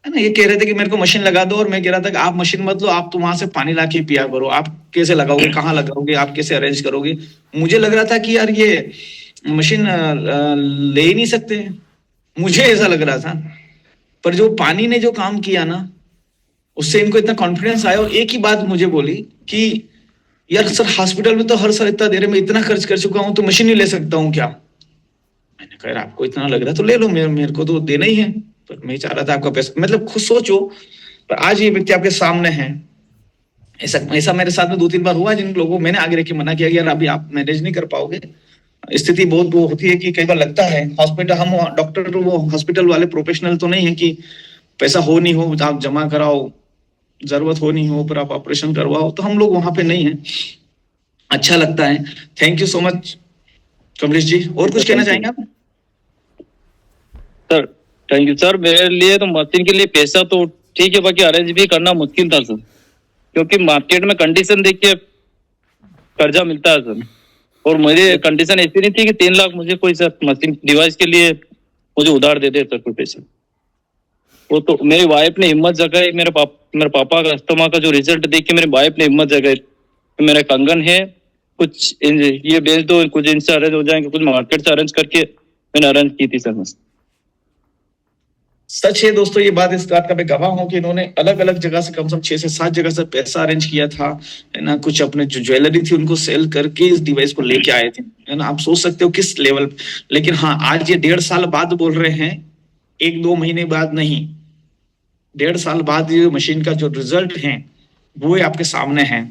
है ना, ये कह रहे थे कि मेरे को मशीन लगा दो, और मैं कह रहा था कि आप मशीन मत लो, आप तो वहां से पानी ला के पिया करो, आप कैसे लगाओगे, कहाँ लगाओगे, आप कैसे अरेंज करोगे। मुझे लग रहा था कि यार ये मशीन ले ही नहीं सकते, मुझे ऐसा लग रहा था। पर जो पानी ने जो काम किया ना, उससे इनको इतना कॉन्फिडेंस आया, और एक ही बात मुझे बोली कि यार सर हॉस्पिटल में तो हर साल इतना दे रहे, मैं इतना खर्च कर चुका हूँ, तो मशीन ही ले सकता हूँ क्या। मैंने कहा आपको इतना लग रहा है तो ले लो, मेरे को तो देना ही है, पर मैं चाह रहा था आपका पैसा, मतलब खुद सोचो। पर आज ये व्यक्ति आपके सामने है। ऐसा मेरे साथ में 2-3 बार हुआ, जिन लोगों मैंने आगे रख के मना किया कि यार अभी आप मैनेज नहीं कर पाओगे। स्थिति बहुत वो होती है कि कई बार लगता है हॉस्पिटल, हम डॉक्टर वो हॉस्पिटल वाले प्रोफेशनल तो नहीं है कि पैसा हो नहीं हो आप जमा कराओ, जरूरत हो नहीं हो पर आप ऑपरेशन करवाओ, तो हम लोग वहां पे नहीं है। अच्छा लगता है। Thank you so much Kamlesh ji. और कुछ कहना चाहेंगे आप? Sir thank you sir. मेरे लिए तो मशीन के लिए पैसा तो ठीक है, बाकी अरेंज भी करना मुश्किल था सर, क्योंकि मार्केट में कंडीशन देख के कर्जा मिलता है सर, और मुझे कंडीशन ऐसी नहीं थी कि 3 लाख मुझे कोई सर मशीन डिवाइस के लिए मुझे उधार दे दे सर कोई पैसा। वो तो मेरी वाइफ ने हिम्मत जगाई, मेरे पापा का अस्थमा का जो रिजल्ट देख के मेरी वाइफ ने हिम्मत जगाई, मेरा कंगन है कुछ ये बेच दो, कुछ इनसे अरेंज हो जाएंगे, कुछ मार्केट से अरेंज करके मैंने अरेंज की थी सर। सच है दोस्तों, ये बात इस बात का मैं गवाह हूं कि इन्होंने अलग अलग जगह से कम से कम 6 से 7 जगह से पैसा अरेंज किया था, है ना। कुछ अपने जो ज्वेलरी थी उनको सेल करके इस डिवाइस को लेके आए थे, है ना। आप सोच सकते हो किस लेवल। लेकिन हाँ, आज ये 1.5 साल बाद बोल रहे हैं, 1-2 महीने बाद नहीं, 1.5 साल बाद ये मशीन का जो रिजल्ट है वो आपके सामने है।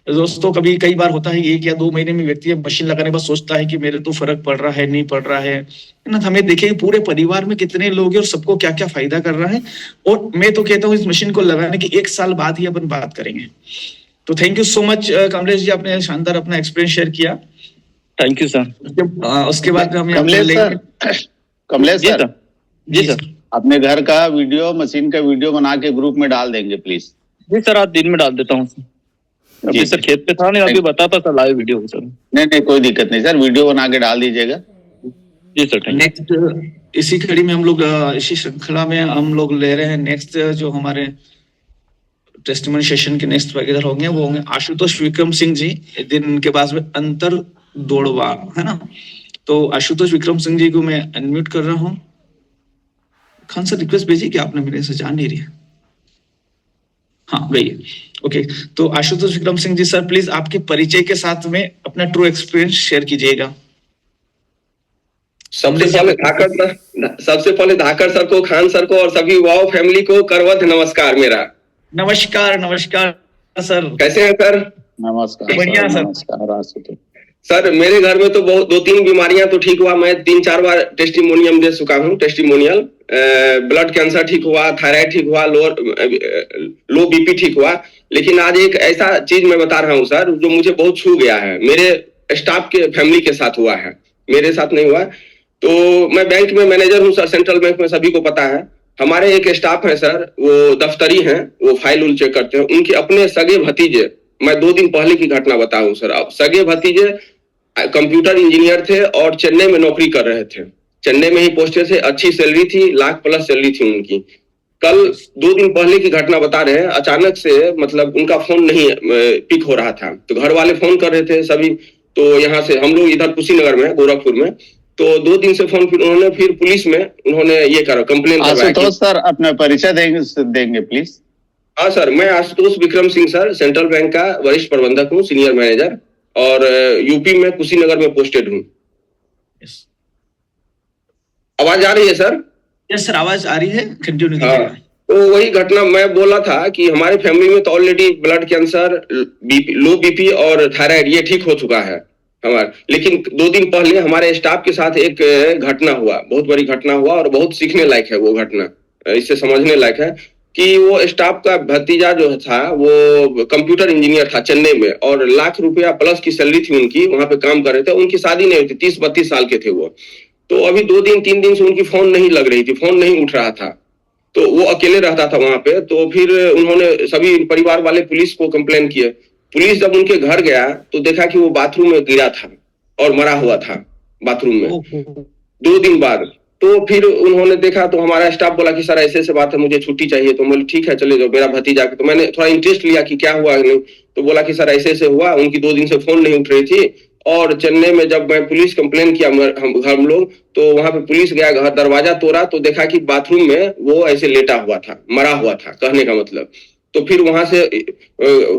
दोस्तों कभी कई बार होता है 1 या 2 महीने में व्यक्ति मशीन लगाने पर सोचता है कि मेरे तो फर्क पड़ रहा है, नहीं पड़ रहा है ना। हमें देखिए पूरे परिवार में कितने लोग हैं और सबको क्या क्या फायदा कर रहा है। और मैं तो कहता हूँ इस मशीन को लगाने के 1 साल बाद ही अपन बात करेंगे। तो thank you so much Kamlesh ji, आपने शानदार अपना एक्सपीरियंस शेयर किया। Thank you sir. उसके बाद हम कमलेश सर जी सर, अपने घर का वीडियो, मशीन का वीडियो बना के ग्रुप में डाल देंगे प्लीज। जी सर, आज दिन में डाल देता हूँ। अभी सर खेत पे था, नहीं अभी बताता सर लाइव वीडियो सर। नहीं कोई दिक्कत नहीं सर, वीडियो बना के डाल दीजिएगा। जी सर। नेक्स्ट इसी कड़ी में हम लोग इसी श्रृंखला में हम लोग ले रहे हैं नेक्स्ट जो हमारे टेस्टिमनी सेशन के नेक्स्ट वगैरह होंगे वो होंगे आशुतोष विक्रम सिंह जी। दिन के बाद में अंतर दौड़वा, है ना। तो आशुतोष विक्रम सिंह जी को मैं अनम्यूट कर रहा हूँ। खान सर रिक्वेस्ट भेजी कि आपने मेरे से जान नहीं रही है। हाँ भैया, ओके। तो आशुतोष विक्रम सिंह जी सर, प्लीज आपके परिचय के साथ में अपना ट्रू एक्सपीरियंस शेयर कीजिएगा। सबसे पहले धाकर सर को, खान सर को और सभी वाओ फैमिली को करवत नमस्कार मेरा। नमस्कार नमस्कार सर, कैसे हैं सर? नमस्कार बढ़िया सर। नमस्कार आशुतोष। सर मेरे घर में तो बहुत 2-3 बीमारियां तो ठीक हुआ, मैं 3-4 बार टेस्टिमोनियम दे चुका हूँ, टेस्टिमोनियल। ब्लड कैंसर ठीक हुआ, थायराइड ठीक हुआ, लो बीपी ठीक हुआ। लेकिन आज एक ऐसा चीज मैं बता रहा हूँ सर जो मुझे बहुत छू गया है, मेरे स्टाफ के फैमिली के साथ हुआ है, मेरे साथ नहीं हुआ। तो मैं बैंक में मैनेजर हूँ सर, सेंट्रल बैंक में, सभी को पता है। हमारे एक स्टाफ है सर, वो दफ्तरी हैं, वो फाइल उल चेक करते हैं। उनके अपने सगे भतीजे, मैं 2 दिन पहले की घटना बताऊं सर, अब सगे भतीजे कंप्यूटर इंजीनियर थे और चेन्नई में नौकरी कर रहे थे, चेन्नई में ही पोस्टेड थे, अच्छी सैलरी थी, ₹1,00,000+ सैलरी थी उनकी। कल 2 दिन पहले की घटना बता रहे हैं, अचानक से मतलब उनका फोन नहीं पिक हो रहा था, तो घर वाले फोन कर रहे थे सभी। तो यहाँ से हम लोग इधर कुशीनगर में, गोरखपुर में, तो 2 दिन से फोन, फिर उन्होंने फिर पुलिस में उन्होंने ये करा, कंप्लेन करवाया। आशुतोष सर अपना परिचय देंगे प्लीज। हाँ सर, मैं Ashutosh Vikram Singh sir, central bank का वरिष्ठ प्रबंधक हूँ, सीनियर मैनेजर, और यूपी में कुशीनगर में पोस्टेड हूँ। आवाज आ रही है सर? यस सर, आवाज आ रही है, कंटिन्यू हाँ, तो वही घटना मैं बोला था कि हमारे फैमिली में तो ऑलरेडी ब्लड कैंसर, लो बीपी और थायराइड ये ठीक हो चुका है हमारा। लेकिन 2 दिन पहले हमारे स्टाफ के साथ एक घटना हुआ, बहुत बड़ी घटना हुआ, और बहुत सीखने लायक है वो घटना, इससे समझने लायक है कि वो स्टाफ का भतीजा जो था वो कंप्यूटर इंजीनियर था चेन्नई में, और ₹1,00,000+ की सैलरी थी उनकी, वहां पे काम कर रहे थे। उनकी शादी नहीं हुई थी, 30-32 साल के थे वो। तो अभी 2-3 दिन से उनकी फोन नहीं लग रही थी, फोन नहीं उठ रहा था, तो वो अकेले रहता था वहां पे। तो फिर उन्होंने सभी परिवार वाले पुलिस को कंप्लेन किए। पुलिस जब उनके घर गया तो देखा कि वो बाथरूम में गिरा था और मरा हुआ था बाथरूम में 2 दिन बाद। तो फिर उन्होंने देखा, तो हमारा स्टाफ बोला कि सर ऐसे ऐसे बात है, मुझे छुट्टी चाहिए। तो बोले ठीक है चले जाओ, मेरा भतीजा। तो मैंने थोड़ा इंटरेस्ट लिया कि क्या हुआ नहीं, तो बोला कि सर ऐसे ऐसे हुआ, उनकी 2 दिन से फोन नहीं उठ रही थी। और चेन्नई में जब मैं पुलिस कंप्लेन किया हम लोग, तो वहां पे पुलिस गया, घर दरवाजा तोड़ा तो देखा कि बाथरूम में वो ऐसे लेटा हुआ था, मरा हुआ था, कहने का मतलब। तो फिर वहां से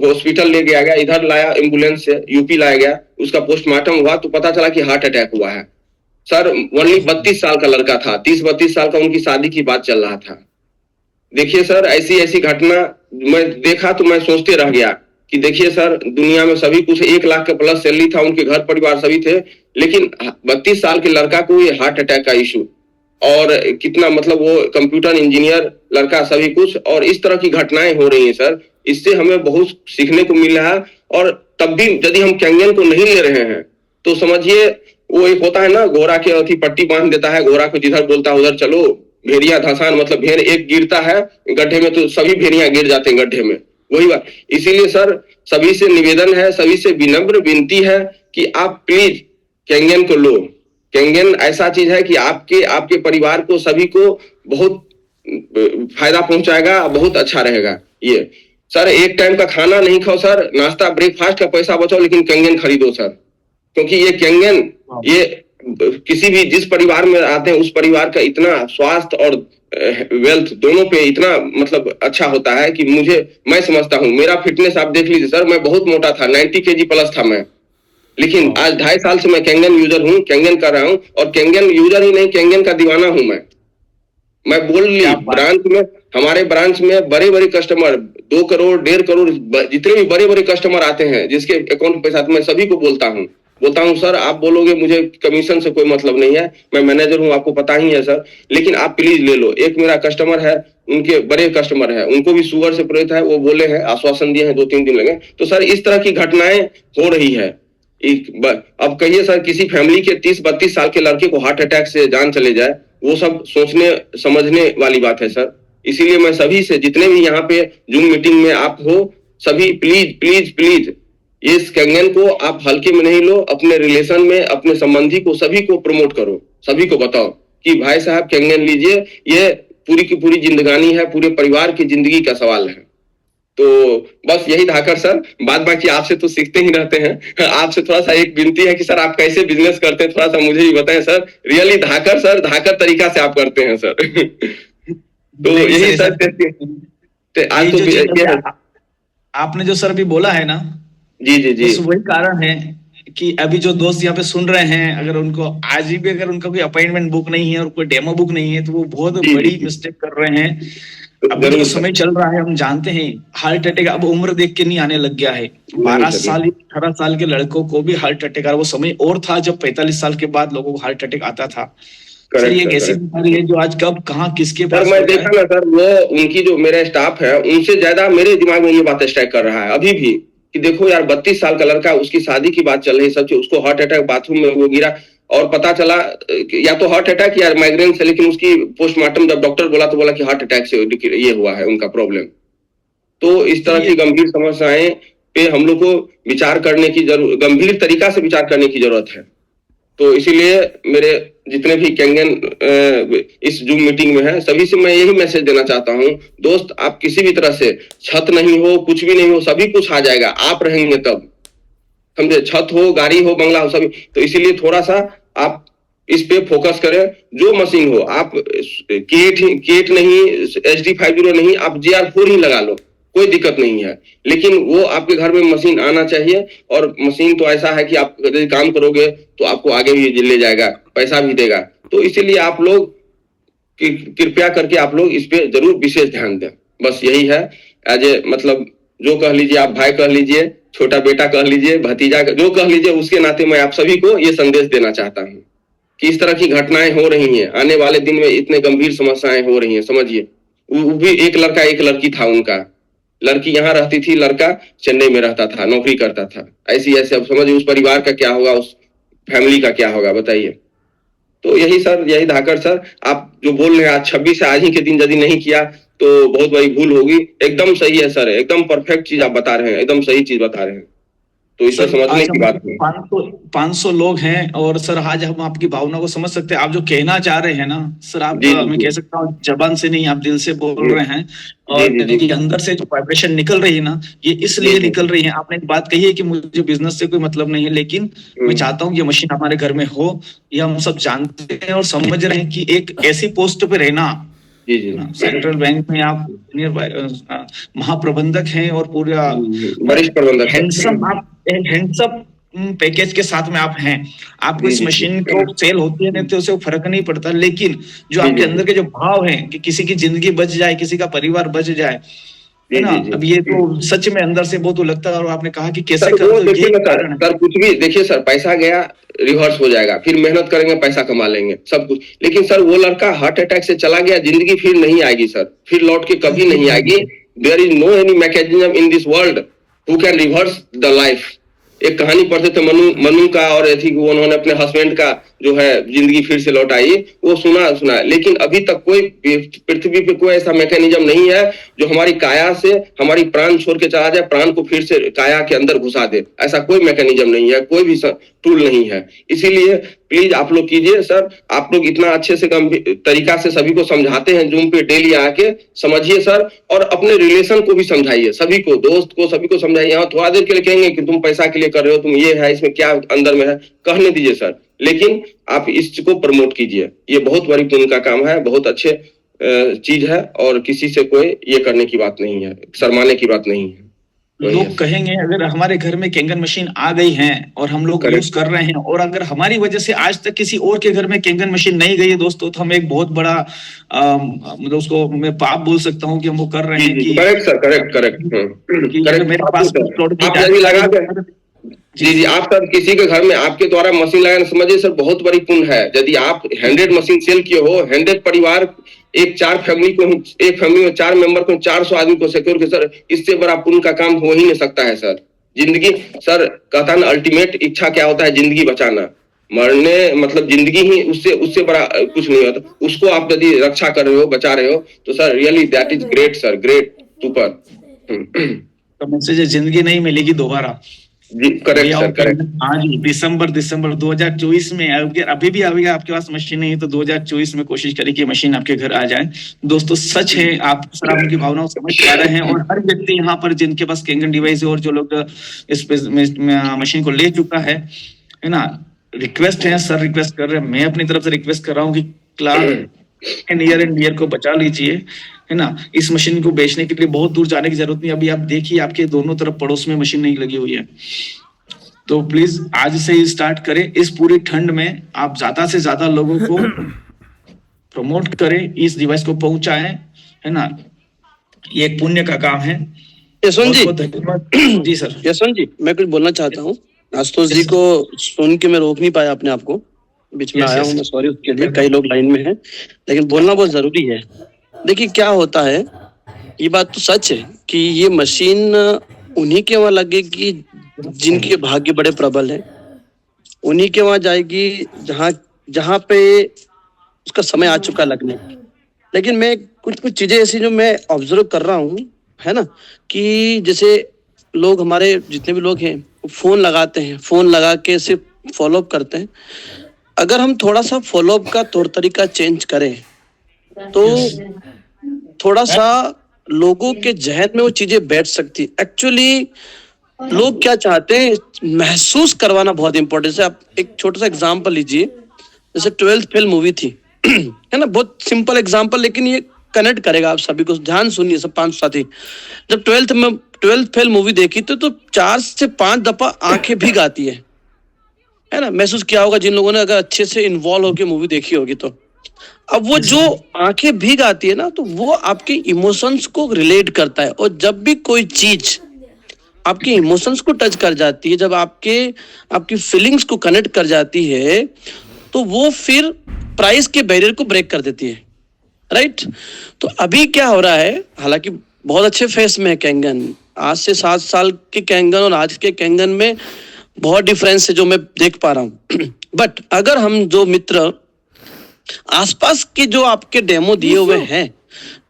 हॉस्पिटल ले गया गया, इधर लाया एम्बुलेंस से, यूपी लाया गया, उसका पोस्टमार्टम हुआ तो पता चला कि हार्ट अटैक हुआ है सर। ओनली 32 साल का लड़का था, 30-32 साल का, उनकी शादी की बात चल रहा था। देखिए सर, ऐसी ऐसी घटना मैं देखा तो मैं सोचते रह गया कि देखिए सर, दुनिया में सभी कुछ, 1,00,000 का प्लस सैलरी था, उनके घर परिवार सभी थे, लेकिन 32 साल के लड़का को ये हार्ट अटैक का इशू, और कितना मतलब वो कंप्यूटर इंजीनियर लड़का, सभी कुछ, और इस तरह की घटनाएं हो रही हैं सर। इससे हमें बहुत सीखने को मिल रहा है। और तब भी यदि हम कैंगन को नहीं ले रहे हैं तो समझिए, वो एक होता है ना, घोड़ा के अथी पट्टी बांध देता है, घोड़ा को जिधर बोलता है उधर चलो, भेड़िया धसान, मतलब भेड़ एक गिरता है गड्ढे में तो सभी भेड़ियां गिर जाते हैं गड्ढे में, वही बात। इसीलिए सर सभी से निवेदन है, सभी से विनम्र विनती है कि आप प्लीज कैंगन को लो। कैंगन ऐसा चीज है कि आपके परिवार को, सभी को बहुत फायदा पहुंचाएगा, बहुत अच्छा रहेगा। ये सर, एक टाइम का खाना नहीं खाओ सर, नाश्ता ब्रेकफास्ट का पैसा बचाओ, लेकिन कैंगन खरीदो सर, क्योंकि ये कैंगन, ये किसी भी जिस परिवार में आते हैं उस परिवार का इतना स्वास्थ्य और वेल्थ दोनों पे इतना मतलब अच्छा होता है कि मैं समझता हूँ। मेरा फिटनेस आप देख लीजिए सर, मैं बहुत मोटा था, 90 kg प्लस था मैं, लेकिन आज 2.5 साल से मैं कैंगन यूजर हूँ, कैंगन कर रहा हूँ, और कैंगन यूजर ही नहीं, कैंगन का दीवाना हूँ मैं बोल ली। ब्रांच में, हमारे ब्रांच में बड़े कस्टमर, 2 करोड़ 1.5 करोड़ जितने भी बड़े कस्टमर आते हैं जिसके अकाउंट में पैसा, तो मैं सभी को बोलता हूँ सर, आप बोलोगे मुझे कमीशन से कोई मतलब नहीं है, मैं मैनेजर हूँ, आपको पता ही है सर, लेकिन आप प्लीज ले लो। एक मेरा कस्टमर है, उनके बड़े कस्टमर है, उनको भी शुगर से पीड़ित है, वो बोले हैं, आश्वासन दिए हैं 2-3 दिन लगे। तो सर इस तरह की घटनाएं हो रही है। अब कहिए सर, किसी फैमिली के 30-32 साल के लड़के को हार्ट अटैक से जान चले जाए, वो सब सोचने समझने वाली बात है सर। इसीलिए मैं सभी से, जितने भी यहाँ पे जूम मीटिंग में आप हो, सभी प्लीज प्लीज प्लीज इस कैंगन को आप हल्के में नहीं लो, अपने रिलेशन में, अपने संबंधी को, सभी को प्रमोट करो, सभी को बताओ कि भाई साहब कैंगन लीजिए, ये पूरी की पूरी जिंदगानी है, पूरे परिवार की जिंदगी का सवाल है। तो बस यही धाकर सर, बाद बाकी आपसे तो सीखते ही रहते हैं। आपसे थोड़ा सा एक विनती है कि सर आप कैसे बिजनेस करते हैं, थोड़ा सा मुझे भी बताएं सर। रियली धाकर सर, धाकर तरीका से आप करते हैं सर। तो यही सर, आज तो आपने जो सर अभी बोला है ना, जी वही कारण है कि अभी जो दोस्त यहाँ पे सुन रहे हैं, अगर उनको आज भी अगर उनका कोई अपॉइंटमेंट बुक नहीं है और कोई डेमो बुक नहीं है, तो वो बहुत बड़ी मिस्टेक कर रहे हैं। अभी जो समय चल रहा है हम जानते हैं, हार्ट अटैक अब उम्र देख के नहीं आने लग गया है। 12 साल 18 साल के लड़कों को भी हार्ट अटैक आ रहा। वो समय और था जब 45 साल के बाद लोगों को हार्ट अटैक आता था। सर ये एक ऐसी बीमारी है जो आज कब कहाँ किसके पास मैं देखा ना सर, वो उनकी जो मेरा स्टाफ है उनसे ज्यादा मेरे दिमाग में ये बात स्ट्राइक कर रहा है अभी भी, कि देखो यार 32 साल का लड़का, उसकी शादी की बात चल रही है, सब चीज, उसको हार्ट अटैक, बाथरूम में वो गिरा और पता चला या तो हार्ट अटैक या माइग्रेन से, लेकिन उसकी पोस्टमार्टम जब डॉक्टर बोला तो बोला कि हार्ट अटैक से ये हुआ है उनका प्रॉब्लम। तो इस तरह की गंभीर समस्याएं पे हम लोग को विचार करने की गंभीर तरीका से विचार करने की जरूरत है। तो इसीलिए मेरे जितने भी कैंगन इस जूम मीटिंग में है, सभी से मैं यही मैसेज देना चाहता हूँ, दोस्त आप किसी भी तरह से, छत नहीं हो, कुछ भी नहीं हो, सभी कुछ आ जाएगा, आप रहेंगे तब, समझे, छत हो, गाड़ी हो, बंगला हो, सभी। तो इसीलिए थोड़ा सा आप इस पे फोकस करें। जो मशीन हो, आप केट नहीं, HD50 नहीं, आप JR4 ही लगा लो, कोई दिक्कत नहीं है, लेकिन वो आपके घर में मशीन आना चाहिए। और मशीन तो ऐसा है कि आप यदि काम करोगे तो आपको आगे भी ले जाएगा, पैसा भी देगा। तो इसीलिए आप लोग कृपया करके आप लोग इस पे जरूर विशेष ध्यान दें। बस यही है, एज ए मतलब जो कह लीजिए, आप भाई कह लीजिए, छोटा बेटा कह लीजिए, भतीजा जो कह लीजिए, उसके नाते मैं आप सभी को ये संदेश देना चाहता हूँ कि इस तरह की घटनाएं हो रही हैं, आने वाले दिन में इतने गंभीर समस्याएं हो रही हैं। समझिए, वो भी एक लड़का एक लड़की था, उनका लड़की यहाँ रहती थी, लड़का चेन्नई में रहता था, नौकरी करता था। ऐसी ऐसे, अब समझिए उस परिवार का क्या होगा, उस फैमिली का क्या होगा, बताइए। तो यही सर, यही धाकर सर, आप जो बोल रहे हैं आज 26 से आज ही के दिन यदि नहीं किया तो बहुत बड़ी भूल होगी। एकदम सही है सर, एकदम परफेक्ट चीज आप बता रहे हैं, एकदम सही चीज बता रहे हैं। तो इसे समझने की बात है। 500 लोग हैं और सर आज हम आपकी भावना को समझ सकते हैं। आप जो कहना चाह रहे हैं ना सर, आप मैं कह सकता हूँ जबान से नहीं, आप दिल से बोल रहे हैं। और ये अंदर से जो वाइब्रेशन निकल रही है ना, ये इसलिए निकल रही है। आपने एक बात कही है कि मुझे बिजनेस से कोई मतलब नहीं है, लेकिन मैं चाहता हूँ ये मशीन हमारे घर में हो। ये हम सब जानते हैं और समझ रहे हैं कि एक ऐसी पोस्ट पे रहना, सेंट्रल बैंक में आप महाप्रबंधक हैं और पूरा वरिष्ठ प्रबंधक, हैंडसम पैकेज के साथ में आप हैं। आपको इस मशीन को सेल होती है नहीं तो उसे फर्क नहीं पड़ता, लेकिन जो आपके अंदर के जो भाव हैं कि किसी की जिंदगी बच जाए, किसी का परिवार बच जाए, है ना, अब ये तो सच में अंदर से बहुत लगता है। और आपने कहा कि कैसे सर कुछ भी देखिए सर, पैसा गया रिवर्स हो जाएगा, फिर मेहनत करेंगे, पैसा कमा लेंगे, सब कुछ। लेकिन सर वो लड़का हार्ट अटैक से चला गया, जिंदगी फिर नहीं आएगी सर, फिर लौट के कभी नहीं आएगी। There is no any mechanism in this world who can reverse the life. एक कहानी पढ़ते थे मनु का, और ऐसी उन्होंने अपने हस्बैंड का जो है जिंदगी फिर से लौटाई, वो सुना, लेकिन अभी तक कोई पृथ्वी पे कोई ऐसा मैकेनिज्म नहीं है जो हमारी काया से हमारी प्राण छोड़ के चला जाए, प्राण को फिर से काया के अंदर घुसा दे। ऐसा कोई मैकेनिज्म नहीं है, कोई भी टूल नहीं है। इसीलिए प्लीज आप लोग कीजिए सर। आप लोग इतना अच्छे से गंभीर तरीका से सभी को समझाते हैं जूम पे डेली आके, समझिए सर। और अपने रिलेशन को भी समझाइए, सभी को, दोस्त को, सभी को समझाइए। यहाँ थोड़ा देर के लिए कहेंगे कि तुम पैसा के लिए कर रहे हो, तुम ये है, इसमें क्या अंदर में है, कहने दीजिए सर, लेकिन आप इसको प्रमोट कीजिए। ये बहुत बड़ी पुण्य का काम है, बहुत अच्छे चीज है, और किसी से कोई ये करने की बात नहीं है, शर्माने की बात नहीं है। लोग कहेंगे अगर हमारे घर में कैंगन मशीन आ गई है और हम लोग यूज कर रहे हैं, और अगर हमारी वजह से आज तक किसी और के घर में कैंगन मशीन नहीं गई है दोस्तों, तो हम एक बहुत बड़ा मतलब उसको मैं पाप बोल सकता हूँ कि हम वो कर रहे हैं। कि करेक्ट सर, करेक्ट मेरे पास जी आप सर किसी के घर में आपके द्वारा मशीन लगाना, समझिए सर बहुत बड़ी पुण्य है। यदि आप 100 मशीन सेल किए हो, 100 परिवार, एक फैमिली में 4 मेंबर को, 400 आदमी को सिक्योर किया सर, इससे बड़ा पुण्य का काम हो ही नहीं सकता है सर। जिंदगी सर कहता है ना, अल्टीमेट इच्छा क्या होता है, जिंदगी बचाना। मरने मतलब जिंदगी ही, उससे बड़ा कुछ नहीं होता। उसको आप यदि रक्षा कर रहे हो, बचा रहे हो, तो sir really that is great sir, great, super. तो मैसेज जिंदगी नहीं मिलेगी दोबारा। Correct sir, correct. हाँ जी, दिसंबर 2024 में अभी भी आपके पास मशीन नहीं है तो 2024 में कोशिश करें कि मशीन आपके घर आ जाए। दोस्तों सच है, आप सर उनकी भावनाओं समझ पा रहे हैं। और हर व्यक्ति यहाँ पर जिनके पास कैंगन डिवाइस है और जो लोग इस मशीन को ले चुका है ना, रिक्वेस्ट है सर, रिक्वेस्ट कर रहे हैं, मैं अपनी तरफ से रिक्वेस्ट कर रहा हूँ कि क्लार्क नियर एंड डियर को बचा लीजिए, है ना। इस मशीन को बेचने के लिए बहुत दूर जाने की जरूरत नहीं। अभी आप देखिए, आपके दोनों तरफ पड़ोस में मशीन नहीं लगी हुई है, तो प्लीज आज से ही स्टार्ट करें। इस पूरी ठंड में आप ज्यादा से ज्यादा लोगों को प्रमोट करें, इस डिवाइस को पहुंचाएं, है ना। ये एक पुण्य का काम है। यशवंत जी, बहुत धन्यवाद। जी सर। यशवंत जी, मैं कुछ बोलना चाहता हूँ। आशुतोष जी को सुन के मैं रोक नहीं पाया अपने आप को, बीच में आया हूँ मैं, सॉरी उसके लिए। कई लोग लाइन में हैं, लेकिन बोलना बहुत जरूरी है। देखिए क्या होता है, ये बात तो सच है कि ये मशीन उन्हीं के वहां लगेगी जिनके भाग्य बड़े प्रबल हैं, उन्हीं के वहां जाएगी जहां पे उसका समय आ चुका लगने। लेकिन मैं कुछ चीजें ऐसी जो मैं ऑब्जर्व कर रहा हूँ, है ना, कि जैसे लोग, हमारे जितने भी लोग हैं, फोन लगाते हैं, फोन लगा के सिर्फ फॉलोअप करते हैं। अगर हम थोड़ा सा फॉलोअप का तौर तरीका चेंज करें तो थोड़ा सा लोगों के जहन में वो चीजें बैठ सकती। एक्चुअली लोग क्या चाहते हैं, महसूस करवाना बहुत इंपॉर्टेंट है। आप एक छोटा सा एग्जांपल लीजिए, जैसे 12th फेल मूवी थी, है ना, बहुत सिंपल एग्जांपल, लेकिन ये कनेक्ट करेगा आप सभी को। ध्यान सुनिए सब 5 साथी। जब 12th फेल मूवी देखी तो 4 से 5 दफा आंखें भीग आती है ना। महसूस किया होगा जिन लोगों ने अगर अच्छे से इन्वॉल्व होकर मूवी देखी होगी तो। अब वो जो आंखें भीग आती है ना, तो वो आपके इमोशंस को रिलेट करता है। और जब भी कोई चीज आपके इमोशंस को टच कर जाती है, जब आपकी फीलिंग्स को कनेक्ट कर जाती है, तो वो फिर प्राइस के बैरियर को ब्रेक कर देती है, राइट। तो अभी क्या हो रहा है, हालांकि बहुत अच्छे फेस में है कैंगन, आज से 7 साल के कैंगन और आज के कैंगन में बहुत डिफरेंस है जो मैं देख पा रहा हूँ। बट अगर हम जो मित्र आसपास के जो आपके डेमो दिए हुए हैं,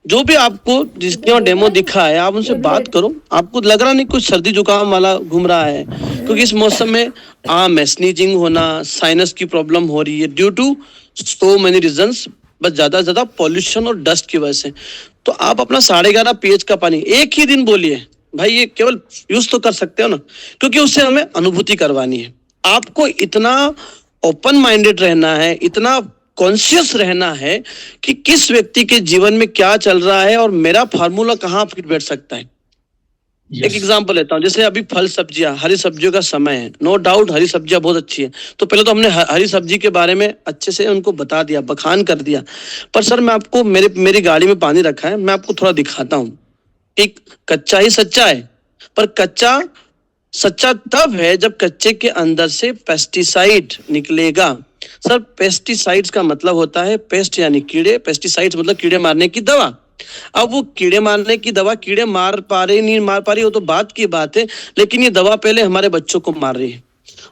जो भी आपको जिसके वहाँ डेमो दिखा है, आप उनसे बात करो। आपको लग रहा नहीं कुछ सर्दी जुकाम वाला घूम रहा है, क्योंकि इस मौसम में स्नीजिंग होना, साइनस की प्रॉब्लम हो रही है due to so many reasons, बस ज्यादा पॉल्यूशन और डस्ट की वजह से। तो आप अपना 11.5 pH का पानी एक ही दिन बोलिए भाई, ये केवल यूज तो कर सकते हो ना, क्योंकि उससे हमें अनुभूति करवानी है। आपको इतना ओपन माइंडेड रहना है, इतना कॉन्शियस रहना है कि किस व्यक्ति के जीवन में क्या चल रहा है और मेरा फार्मूला कहाँ फिट बैठ सकता है। एक एग्जांपल लेता हूँ, जैसे अभी फल सब्जियां, हरी सब्जियों का समय है, नो डाउट हरी सब्जियां बहुत अच्छी है। तो पहले तो हमने हरी सब्जी के बारे में अच्छे से उनको बता दिया, बखान कर दिया। पर सर मैं आपको, मेरी गाड़ी में पानी रखा है, मैं आपको थोड़ा दिखाता हूँ। एक कच्चा ही सच्चा है, पर कच्चा सच्चा तब है जब कच्चे के अंदर से पेस्टिसाइड निकलेगा। सर पेस्टिसाइड्स का मतलब होता है पेस्ट यानी कीड़े, पेस्टिसाइड्स मतलब कीड़े मारने की दवा। अब वो कीड़े मारने की दवा कीड़े मार पा रही नहीं मार पा रही वो तो बात की बात है, लेकिन ये दवा पहले हमारे बच्चों को मार रही है।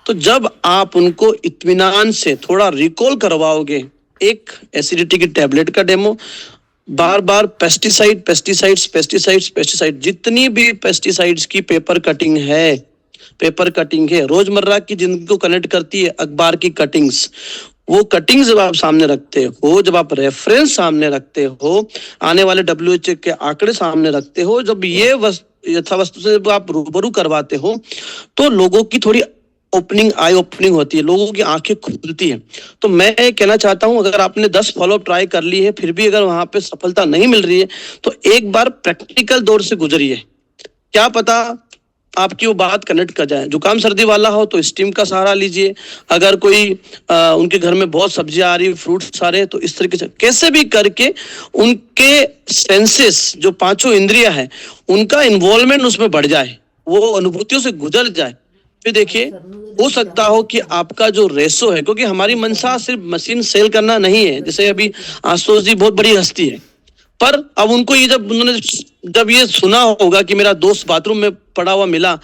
तो जब आप उनको इत्मीनान से थोड़ा रिकॉल करवाओगे, एक एसिडिटी की टैबलेट का डेमो, बार बार पेस्टिसाइड, जितनी भी पेस्टिसाइड्स की पेपर कटिंग है, रोजमर्रा की जिंदगी को कनेक्ट करती है, अखबार की कटिंग्स, वो कटिंग्स जब आप सामने रखते हो, जब आप रेफरेंस सामने रखते हो, आने वाले WHO के आंकड़े सामने रखते हो, जब ये यथावस्तु से जब आप रूबरू करवाते हो, तो लोगों की थोड़ी आई ओपनिंग होती है, लोगों की आंखें खुलती है। तो मैं कहना चाहता हूं, अगर आपने 10 फॉलोअप ट्राई कर ली है, फिर भी अगर वहां पे सफलता नहीं मिल रही है, तो एक बार प्रैक्टिकल दौर से गुजरिए, क्या पता आपकी वो बात कनेक्ट कर जाए। जुकाम सर्दी वाला हो तो स्टीम का सहारा लीजिए। अगर कोई उनके घर में बहुत सब्जियां आ रही, फ्रूट्स आ रहे, तो इस तरीके से कैसे भी करके उनके सेंसेस, जो 5 इंद्रियां हैं, उनका इन्वॉल्वमेंट उसमें बढ़ जाए, वो अनुभूतियों से गुजर जाए। फिर देखिए, हो सकता हो कि आपका जो रेशो है, क्योंकि हमारी मंशा सिर्फ मशीन सेल करना नहीं है। जैसे अभी आशुतोष जी बहुत बड़ी हस्ती है, पर अब उनको ये जब ये सुना होगा कि मेरा दोस्त बाथरूम में पड़ा हुआ मिला,